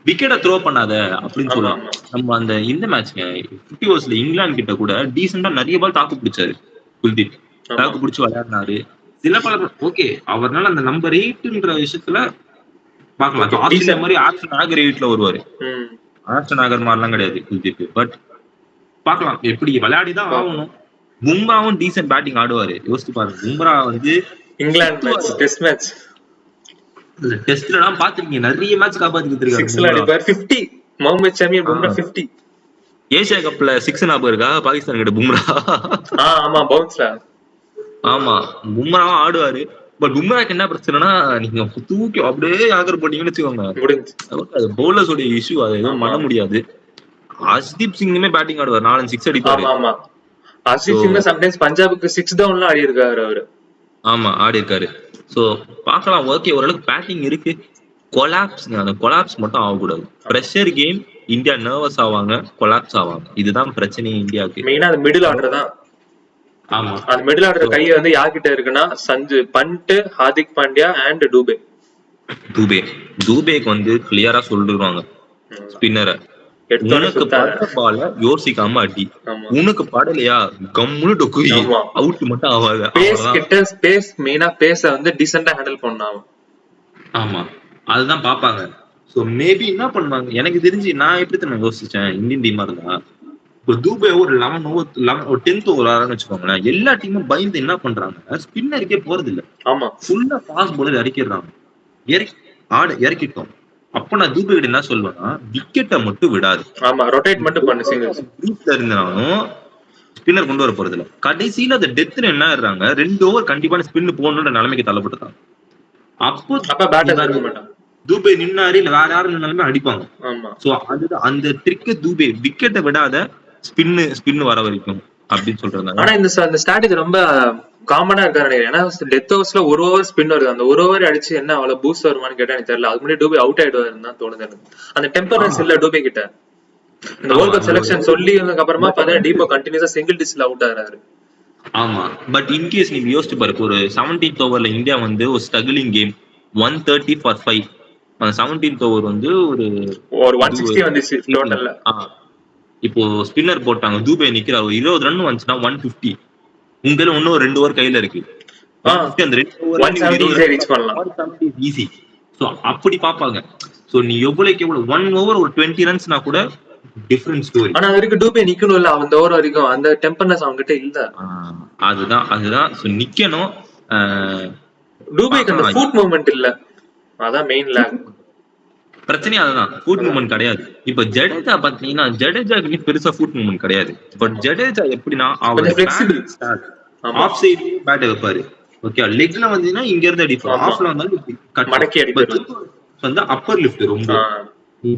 [SPEAKER 1] விக்கெட்டை த்ரோ பண்ணாத அப்படின்னு சொல்லுவாங்க. நம்ம அந்த இந்த மேட்ச்ங்க 50 ஓவர்ஸ்ல இங்கிலாந்து கிட்ட கூட டீசெண்டா நிறைய பால் தாக்கு பிடிச்சாரு குல்தீப். தாக்கு பிடிச்சு விளையாடினாரு. சில பல ஓகே, அவர்னால அந்த நம்பர் 8ன்ற விஷயத்துல பாக்கலாம். ஆஸ்திரேலியா மாதிரி ஆக்ஷன் நாகர் 8ல வருவாரு. ஆக்ஷன் நாகர் மாதிரிலாம் கிடையாது குல்தீப். பட் பாக்கலாம், எப்படி விளையாடிதான் ஆகணும். பும்ராவும் டீசென்ட் பேட்டிங் ஆடுவாரு. யோசிச்சு பாருங்க, பும்ரா வந்து
[SPEAKER 2] இங்கிலாந்து டெஸ்ட் மேட்ச்
[SPEAKER 1] டெஸ்ட்லாம் பாத்துருக்கீங்க, நிறைய மேட்ச் காப்பாத்திட்டு இருக்காரு.
[SPEAKER 2] 50 முகமது ஷமி பும்ரா 50
[SPEAKER 1] ஏசியா கப்ல 6 ஞாபகம் இருக்கா? பாகிஸ்தான் கிட்ட பும்ரா.
[SPEAKER 2] ஆமா பவுன்ஸ்ல.
[SPEAKER 1] ஆமா, பும்ராவும் ஆடுவாரு. பட் பும்ராக்கு என்ன பிரச்சனைனா, நீங்க தூக்கி அப்படியே ஆகர் போட்டீங்கன்னு வச்சுக்கோங்க, பவுலர்ஸோட இஷ்யூ. அதை எதுவும் பண்ண முடியாது. ஹர்தீப் சிங்குமே பேட்டிங் ஆடுவார், 4 6 அடிப்பாரு.
[SPEAKER 2] ஆமா, ஹர்தீப் சிங் சம்டைம்ஸ் பஞ்சாபுக்கு 6 டவுன்ல ஆடி இருக்காரு அவரு.
[SPEAKER 1] ஆமா, ஆடி இருக்காரு. சோ பாக்கலாம், ஓகே ஓரளவுக்கு பேட்டிங் இருக்கு. கொலாப்ஸ், அந்த கொலாப்ஸ் மட்டும் ஆகக்கூடாது. பிரஷர் கேம், இந்தியா நர்வஸ் ஆவாங்க, கொலாப்ஸ் ஆவாங்க. இதுதான் பிரச்சனை இந்தியாவுக்கு.
[SPEAKER 2] மெயினா அந்த மிடில் ஆர்டர் தான்.
[SPEAKER 1] ஆமா,
[SPEAKER 2] அந்த மிடில் ஆர்டர் கை வந்து யார்கிட்ட இருக்குன்னா சஞ்சு, பண்ட், ஹார்திக் பாண்டியா அண்ட் டூபே. டூபேக்கு வந்து கிளியரா சொல்லிடுவாங்க ஸ்பின்னரை, உனக்கு படுற பால யோசிக்காம அடி, உனக்கு படலையா கம்முனு டொக்கு அவுட் மட்டும் ஆகாது. பேஸ் கிட்ட பேஸ், மெயினா பேஸ வந்து டீசென்ட்டா ஹேண்டில் பண்ணாங்க.
[SPEAKER 1] ஆமா, அதுதான் பாப்பாங்க. சோ மேபி என்ன பண்ணுவாங்க, எனக்கு தெரிஞ்சு நான் எப்படி தான் யோசிச்சேன், இந்தியன் டீமா இருந்தா இப்போ தூபே ஒரு 11 ஓவர் 10th ஓவர் ஆறான்னு வச்சுக்கோங்களேன், எல்லா டீமும் பயந்து என்ன பண்றாங்க, ஸ்பின்னருக்கே போறது இல்ல.
[SPEAKER 2] ஆமா,
[SPEAKER 1] ஃபுல்லா ஃபாஸ்ட் பாலர் இறக்கிடுறாங்க. இறக்கிட்டோம். அப்ப நான் தூபே கிட்ட என்ன சொல்லுவேன்னா, விக்கெட்டை மட்டும் விடாது.
[SPEAKER 2] ஆமா, ரொட்டேட் மட்டும் பண்ணு. சிங்கிள்ஸ்
[SPEAKER 1] குரூப்ல இருந்தாலும் ஸ்பின்னர் கொண்டு வர போறது இல்ல. கடைசியில அந்த டெத்ல என்ன ஆடுறாங்க, 2 ஓவர் கண்டிப்பான ஸ்பின் போகணுன்ற நிலைமைக்கு தள்ளப்பட்டுட்டாங்க. அப்ப பேட்டர் தூபே நின்னாரு, இல்ல வேற யாரும் நின்னாலுமே அடிப்பாங்க. சோ அதுதான் அந்த ட்ரிக். தூபே விக்கெட்டை விடாத ஸ்பின் வர வரைக்கும் அப்படின்னு சொல்றாங்க.
[SPEAKER 2] ஆனா இந்த ஸ்ட்ராட்டஜி ரொம்ப காமனா இருக்காரு. ஏன்னா டெத் ஓவர்ஸ்ல 1 ஓவர் ஸ்பின் வருது. அந்த 1 ஓவர் அடிச்சு என்ன அவ்வளவு பூஸ்ட் வருமானு கேட்டா எனக்கு தெரியல. அது முன்னாடி டூபே அவுட் ஆயிடுவாருன்னு தான் தோணுது எனக்கு. அந்த டெம்பரன்ஸ் இல்ல டூபே கிட்ட. இந்த வேர்ல்ட் கப் செலக்ஷன் சொல்லி அப்புறமா பார்த்தா டீபோ கண்டினியூஸா சிங்கிள் டிஸ்ல அவுட் ஆறாரு.
[SPEAKER 1] ஆமா, பட் இன்கேஸ் நீங்க யோசிச்சு பாருங்க, ஒரு 17th ஓவர்ல இந்தியா வந்து ஒரு ஸ்ட்ரகிளிங் கேம் 130 for 5 அந்த 17th ஓவர் வந்து ஒரு
[SPEAKER 2] ஒரு 160 வந்துச்சு டோட்டல்ல.
[SPEAKER 1] இப்போ ஸ்பின்னர் போட்டாங்க, தூபே நிக்கிறார், 20 ரன் வந்துச்சுன்னா 150. உங்களுக்கு இன்னும் 2 ஓவர் கையில இருக்கு, 150. அந்த 2 ஓவர் ஈஸி. ஸோ அப்படி பார்ப்பாங்க. ஸோ நீ எவ்வளவுக்கு எவ்வளவு 1 ஓவர் ஒரு 20 ரன்ஸ்னா கூட டிஃபரண்ட் ஸ்டோரி.
[SPEAKER 2] ஆனா அதுக்கு டூபே நிக்கணும்ல அந்த ஓவர் வரைக்கும், அந்த டெம்பர்னஸ் அவங்ககிட்ட இல்ல.
[SPEAKER 1] அதுதான் ஸோ நிக்கணும்.
[SPEAKER 2] டூபேக்கு அந்த ஃபுட் மூவ்மெண்ட் இல்ல, அதான் மெயின் லேக்
[SPEAKER 1] பிரச்சனையே. அதுதான், ஃபுட் மூவ்மெண்ட் கிடையாது. இப்ப ஜடேஜா பாத்தீங்கன்னா, ஜடேஜாக்கு பெருசா ஃபுட் மூவ்மெண்ட் கிடையாது. பட் ஜடேஜா எப்படின்னா அவர் ஆஃப் சைடு பேட் வைப்பாரு, ஓகே, லெக்ல வந்தீங்கன்னா இங்க இருந்து அடிப்பாரு, ஆஃப்ல வந்தாலும்
[SPEAKER 2] மடக்கி அடிப்பாரு.
[SPEAKER 1] வந்து அப்பர் லிஃப்ட் ரொம்ப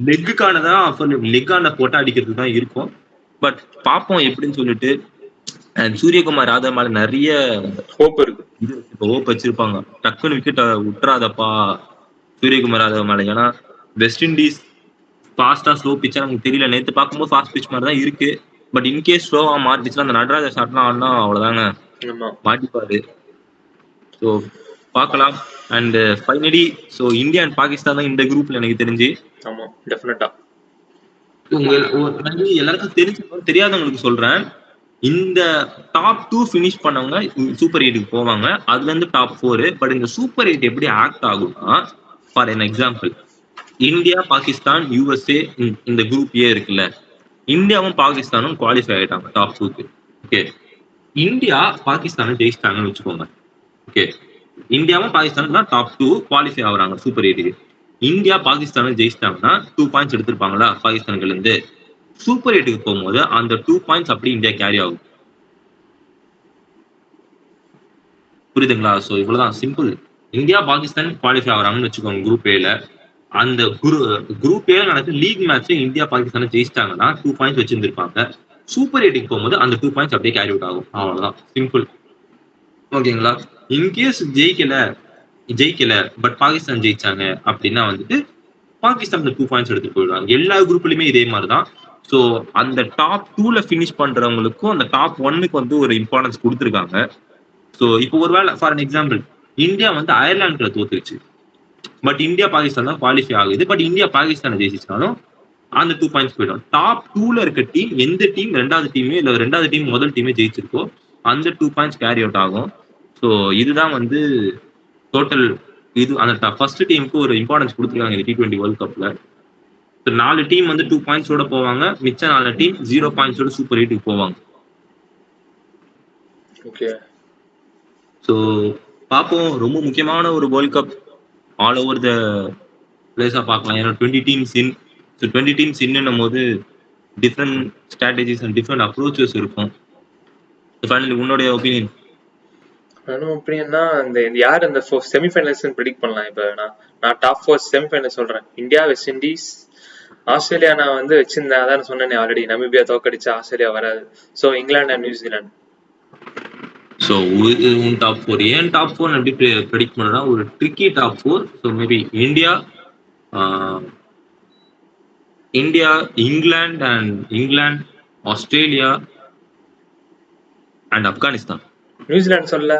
[SPEAKER 1] லெக்குக்கானதான், அப்பர் லெக்கான போட்டா அடிக்கிறது தான் இருக்கும். பட் பாப்போம் எப்படின்னு சொல்லிட்டு. சூரியகுமார் யாதவ் மேல நிறைய
[SPEAKER 2] ஹோப் இருக்கு,
[SPEAKER 1] ஹோப் வச்சிருப்பாங்க. டக்குன்னு விக்கெட் விட்டுறாதப்பா சூரியகுமார் யாதவ் மேல. ஏன்னா வெஸ்ட் இண்டீஸ் ஃபாஸ்டா ஸ்லோ பிச்சா நமக்கு தெரியல. நேற்று பார்க்கும்போது ஃபாஸ்ட் பிச் மாதிரி தான் இருக்கு. பட் இன்கேஸ் ஸ்லோவா மாறிடுச்சுன்னா அந்த நடராஜா ஷாட்லாம் ஆடினா அவ்வளவுதாங்க, மாட்டிப்பாரு. ஸோ பார்க்கலாம். And finally so India and Pakistan தான் இந்த குரூப்ல எனக்கு தெரிஞ்சு.
[SPEAKER 2] ஆமா டெஃபினட்டா.
[SPEAKER 1] எல்லாருக்கும் தெரியாதவங்களுக்கு சொல்றேன், இந்த டாப் 2 ஃபினிஷ் பண்ணவங்க சூப்பர் 8க்கு போவாங்க, அதுல இருந்து டாப் 4. பட் இந்த சூப்பர் 8 எப்படி ஆக்ட் ஆகும்னா, for N example India, Pakistan, USA இந்த குரூப் ஏ இருக்குல்ல, இந்தியாவும் பாகிஸ்தானும் குவாலிஃபை ஆயிட்டாங்க டாப் 2க்கு. ஓகே, இந்தியா பாகிஸ்தானை ஜெயிச்சிட்டாங்கன்னு வச்சுக்கோங்க. ஓகே, இந்தியாவும் பாகிஸ்தானும் தான் டாப் 2 குவாலிஃபை ஆகுறாங்க சூப்பர் 8க்கு. இந்தியா பாகிஸ்தானை ஜெயிச்சிட்டாங்கன்னா 2 பாயிண்ட்ஸ் எடுத்திருப்பாங்களா பாகிஸ்தான்ல இருந்து. சூப்பர் 8க்கு போகும்போது அந்த 2 பாயிண்ட்ஸ் அப்படி இந்தியா கேரி ஆகும். புரியுதுங்களா? ஸோ இவ்வளவுதான் சிம்பிள். இந்தியா பாகிஸ்தான் குவாலிஃபை ஆகுறாங்கன்னு வச்சுக்கோங்க குரூப் ஏல. அந்த குரூப் ஏல நடக்கும் லீக் மேட்ச் இந்தியா பாகிஸ்தானை ஜெயிச்சிட்டாங்கன்னா 2 பாயிண்ட்ஸ் வச்சிருந்திருப்பாங்க. சூப்பர் 8க்கு போகும்போது அந்த 2 பாயிண்ட்ஸ் அப்படியே கேரி அவுட் ஆகும். அவ்வளவுதான் சிம்பிள். ஓகேங்களா? இன்கேஸ் ஜெயிக்கல பட் பாகிஸ்தான் ஜெயிச்சாங்க அப்படின்னா வந்துட்டு பாகிஸ்தான் 2 பாயிண்ட்ஸ் எடுத்து போயிடுவாங்க. எல்லா குரூப்லயுமே இதே மாதிரிதான். ஸோ அந்த டாப் 2ல ஃபினிஷ் பண்றவங்களுக்கும் அந்த டாப் 1க்கு வந்து ஒரு இம்பார்ட்டன்ஸ் கொடுத்துருக்காங்க. ஸோ இப்போ ஒருவேளை ஃபார் அன் எக்ஸாம்பிள் இந்தியா வந்து அயர்லாந்துல தோத்துருச்சு, பட் இந்தியா பாகிஸ்தான் தான் குவாலிஃபை ஆகுது. பட் இந்தியா பாகிஸ்தானை ஜெயிச்சிச்சாலும் அந்த 2 பாயிண்ட்ஸ் போயிடும். டாப் 2ல இருக்க டீம் எந்த டீம் ரெண்டாவது டீமே இல்ல ரெண்டாவது டீம் முதல் டீமே ஜெயிச்சிருக்கோ அந்த 2 பாயிண்ட்ஸ் கேரி அவுட் ஆகும். ஸோ இதுதான் வந்து டோட்டல். இது அந்த ஃபர்ஸ்ட் டீமுக்கு ஒரு இம்பார்ட்டன்ஸ் கொடுத்துருக்காங்க இந்த T20 வேர்ல்ட் கப்ல. 4 டீம் வந்து 2 பாயிண்ட்ஸோட போவாங்க, மிச்ச 4 டீம் 0 பாயிண்ட்ஸோட சூப்பர் 8க்கு போவாங்க.
[SPEAKER 2] ஓகே,
[SPEAKER 1] ஸோ பார்ப்போம். ரொம்ப முக்கியமான ஒரு world cup, all over the பிளேஸா பார்க்கலாம். ஏன்னா 20 டீம்ஸ் இன். ஸோ 20 டீம்ஸ் இன்னும் போது different strategies and different approaches இருக்கும். ஃபைனலி உன்னுடைய ஒப்பீனியன்?
[SPEAKER 2] ஒப்பீனியன்னா இந்த யார் அந்த செமிஃபைனல்ஸ் ப்ரெடிக்ட் பண்ணலாம். இப்போ நான் டாப் 4 செமிஃபைனல் சொல்றேன். India, west Indies, Australia. நான் வந்து வச்சிருந்தேன், அதான் சொன்னேன் ஆல்ரெடி, நமீபியா தோக்கடிச்சா ஆஸ்திரேலியா வராது. So England and New Zealand.
[SPEAKER 1] So உன் டாப் 4 ஏன் டாப் 4 எப்படி ப்ரெடிக்ட் பண்ணா ஒரு tricky top 4. So maybe India, England, Australia and Afghanistan.
[SPEAKER 2] New Zealand சொல்ல,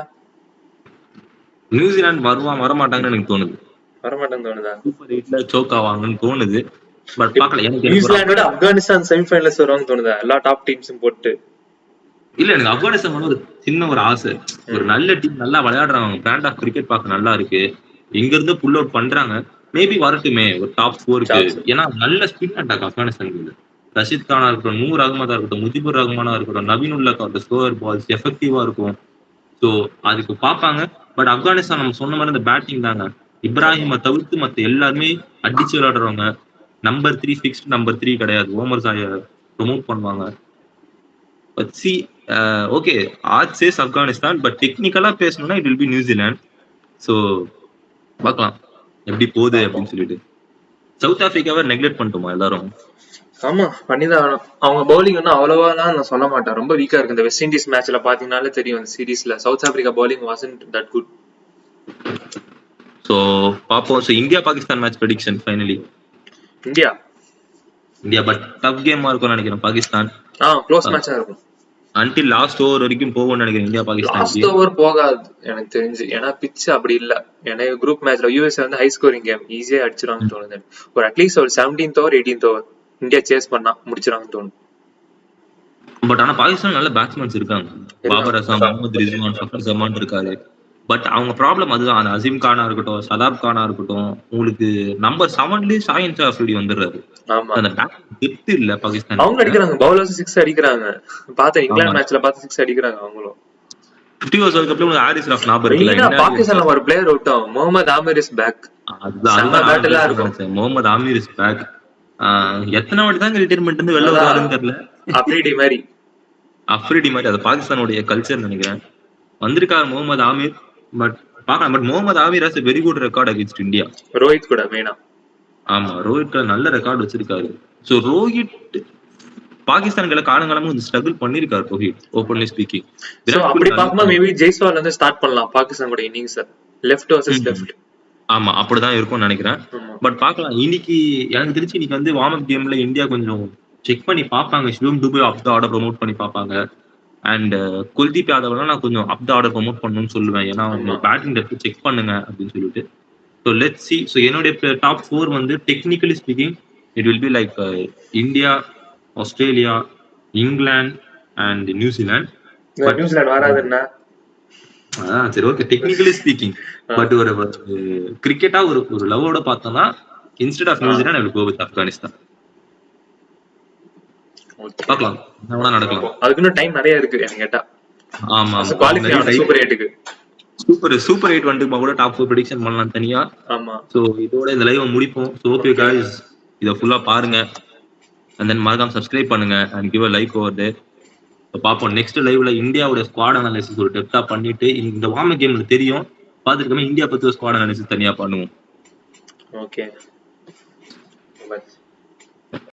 [SPEAKER 1] நியூசிலாந்து வரமாட்டாங்கன்னு எனக்கு தோணுது.
[SPEAKER 2] வரமாட்டாங்கன்னு தோணுதா?
[SPEAKER 1] சூப்பர் 8ல சோக் ஆவாங்கன்னு தோணுது. பட் பார்க்கல. எனக்கு
[SPEAKER 2] நியூசிலாண்டோட ஆப்கானிஸ்தான் செமிஃபைனல்ஸ் வருவாங்கன்னு தோணுதா எல்லா டாப் டீம்ஸும் போட்டு?
[SPEAKER 1] இல்ல, எனக்கு ஆப்கானிஸ்தான் ஒரு சின்ன ஒரு ஆசை. ஒரு நல்ல டீம், நல்லா விளையாடுறாங்க, பிராண்ட் ஆஃப் கிரிக்கெட் பார்க்க நல்லா இருக்கு, இங்க இருந்து புல் அவுட் பண்றாங்க. மேபி வரட்டுமே ஒரு டாப் 4க்கு. ஏன்னா நல்ல ஸ்பின் அட்டாக் ஆப்கானிஸ்தான். ரஷித் கானா இருக்கட்டும், நூர் அகமதா இருக்கட்டும், முஜிபுர் ரஹ்மானா இருக்கட்டும், நவீன் உல்லா ஸ்லோவர் பால்ஸ் எஃபெக்டிவா இருக்கும். ஸோ அதுக்கு பார்ப்பாங்க. பட் ஆப்கானிஸ்தான் நம்ம சொன்ன மாதிரி இந்த பேட்டிங் தாங்க. இப்ராஹிமை தவிர்த்து மற்ற எல்லாருமே அடிச்சு விளையாடுறவங்க. நம்பர் 3 ஃபிக்ஸ்ட், நம்பர் 3 கிடையாது. ஓமர் சாயை ப்ரொமோட் பண்ணுவாங்க. But see okay, odd says Afghanistan, but டெக்னிக்கலா பேசணும்னா it will be New Zealand. So பார்க்கலாம் எப்படி போகுது அப்படின்னு சொல்லிட்டு. சவுத் ஆப்பிரிக்காவை நெக்லெக்ட் பண்ணிட்டோமா எல்லாரும்?
[SPEAKER 2] ஆமா, பண்ணிதான் ஆகணும். அவங்க பவுலிங் வந்து அவ்வளவாலாம் நான் சொல்ல மாட்டேன், ரொம்ப வீக்கா இருக்கு. இந்த வெஸ்ட் இண்டீஸ் மேட்ச்ல பாத்தீங்கன்னாலே தெரியும், இந்த சீரீஸ்ல South Africa bowling wasn't that good.
[SPEAKER 1] So பாப்போம். So India Pakistan match prediction finally.
[SPEAKER 2] India
[SPEAKER 1] but tough கேமா இருக்கும்னு நினைக்கிறேன். பாகிஸ்தான்
[SPEAKER 2] க்ளோஸ் மேட்சா இருக்கும்.
[SPEAKER 1] அன்டில் லாஸ்ட் ஓவர் வரைக்கும் போகும்னு நினைக்கிறேன் இந்தியா
[SPEAKER 2] லாஸ்ட்
[SPEAKER 1] பாகிஸ்தானுக்கு.
[SPEAKER 2] ஓவர் போகாது எனக்கு தெரிஞ்சு. ஏன்னா பிச் அப்படி இல்ல. ஏன்னா குரூப் மேட்ச்ல யூஎஸ் வந்து ஹை ஸ்கோரிங் கேம் ஈஸியா அடிச்சிருவாங்கன்னு தோணுது. ஒரு அட்லீஸ்ட் ஒரு 17th over 18th over India chase பண்ணா முடிச்சிருவாங்கன்னு தோணுது.
[SPEAKER 1] பட் ஆனா பாகிஸ்தான் நல்ல பேட்ஸ்மேன்ஸ் இருக்காங்க. பாபர் அசாம், முகமது ரிஸ்வான், ஃபக்கர் ஜமான் இருக்காரு. பட் அவங்க ப்ராப்ளம் அதுதான். அந்த அசீம் கானா இருக்கட்டும், சதாப் கானா இருக்கட்டும், உங்களுக்கு நம்பர் 7லயே ஷாஹின் ஷா அஃப்ரிடி வந்துடுறாரு.
[SPEAKER 2] ஆமா
[SPEAKER 1] அந்த பேட்டிங் டெப்த் இல்ல பாகிஸ்தான்.
[SPEAKER 2] அவங்க அடிக்கிறாங்க, பவுலர்ஸ் 6 அடிக்கிறாங்க. பார்த்தேன் இங்கிலாந்து மேட்ச்ல பார்த்து 6 அடிக்கிறாங்க அவங்களும்.
[SPEAKER 1] 50 ஓவர்ஸ் வேர்ல்ட் கப்ல உங்களுக்கு ஹாரிஸ் ரஃப் ஞாபகம் இருக்குல்ல?
[SPEAKER 2] மெயினா பாகிஸ்தான்ல ஒரு பிளேயர் விட்டோம், முகமது ஆமிர் இஸ் பேக்.
[SPEAKER 1] அதுதான்
[SPEAKER 2] பேட்டிலா இருக்கும்.
[SPEAKER 1] Mohammad Amir is back. எத்தனை வாட்டி தான் ரிட்டையர்மெண்ட் இருந்து வெளில வருவாருன்னு தெரியல.
[SPEAKER 2] அப்ரிடி மாதிரி
[SPEAKER 1] அஃப்ரிடி மாதிரி அது பாகிஸ்தானுடைய கல்ச்சர் நினைக்கிறேன். வந்திருக்காரு முகமது ஆமீர். பட் பார்க்கலாம். But Mohammad Amir has very good record against India.
[SPEAKER 2] Rohit கூட மெயினா.
[SPEAKER 1] ஆமா, ரோஹித் நல்ல ரெக்கார்ட் வச்சிருக்காரு. சோ ரோஹித் பாகிஸ்தான்களை காலங்காலமும் வந்து ஸ்ட்ரகிள் பண்ணிருக்காரு ரோஹித், ஓபன்லி ஸ்பீக்கிங்.
[SPEAKER 2] அப்படி பார்க்கும்போது மேபி ஜெய்ஸ்வால் வந்து ஸ்டார்ட் பண்ணலாம் பாகிஸ்தான் கூட இன்னிங்ஸ், லெஃப்ட் வர்சஸ் லெஃப்ட்.
[SPEAKER 1] ஆமா, அப்படிதான் இருக்கும்னு நினைக்கிறேன். பட் பார்க்கலாம். இன்னைக்கு எனக்கு தெரிஞ்சு இன்னைக்கு வந்து வார்ம் அப் கேம்ல இந்தியா கொஞ்சம் செக் பண்ணி பார்ப்பாங்க. சிவம் துபே அப் த ஆர்டர் ப்ரமோட் பண்ணி பார்ப்பாங்க. அண்ட் குல்தீப் யாதவ்லாம் நான் கொஞ்சம் அப் த ஆர்டர் ப்ரமோட் பண்ணணும்னு சொல்லுவேன். ஏன்னா அவங்க பேட்டிங் டெப்த் செக் பண்ணுங்க அப்படின்னு சொல்லிட்டு. So let's see. ஸோ என்னுடைய டாப் 4 வந்து technically speaking it will be like India, Australia, England and New Zealand.
[SPEAKER 2] New Zealand வராதுன்னா
[SPEAKER 1] சரி, ஓகே. டெக்னிக்கலி ஸ்பீக்கிங் பட் ஒரு கிரிக்கெட்டா ஒரு லவோட பார்த்தோம்னா instead of New Zealand I will go with Afghanistan. பார்க்கலாம் என்ன நடக்கலாம்.
[SPEAKER 2] அதுக்கு இன்னும் டைம் நிறைய இருக்கு எனக்கு கேட்டா.
[SPEAKER 1] ஆமா,
[SPEAKER 2] சூப்பர் 8க்கு
[SPEAKER 1] சூப்பர் 8 வந்துமா கூட டாப் 4 ப்ரெடிக்ஷன் பண்ணலாம் தனியா.
[SPEAKER 2] ஆமா.
[SPEAKER 1] சோ இதோட இந்த லைவ் முடிப்போம். சோ ஓகே गाइस, இத ஃபுல்லா பாருங்க and then மறக்காம சப்ஸ்கிரைப் பண்ணுங்க and give a like over there. பாப்போம் நெக்ஸ்ட் லைவ்ல இந்தியாவோட ஸ்குவாட் அனாலிசிஸ் ஒரு டெப்தா பண்ணிட்டு, இந்த வார்ம் கேம்ல தெரியும் பார்த்துருக்கோமே இந்தியா பத்தி ஸ்குவாட் அனாலிசிஸ் தனியா பண்ணுவோம்.
[SPEAKER 2] ஓகே.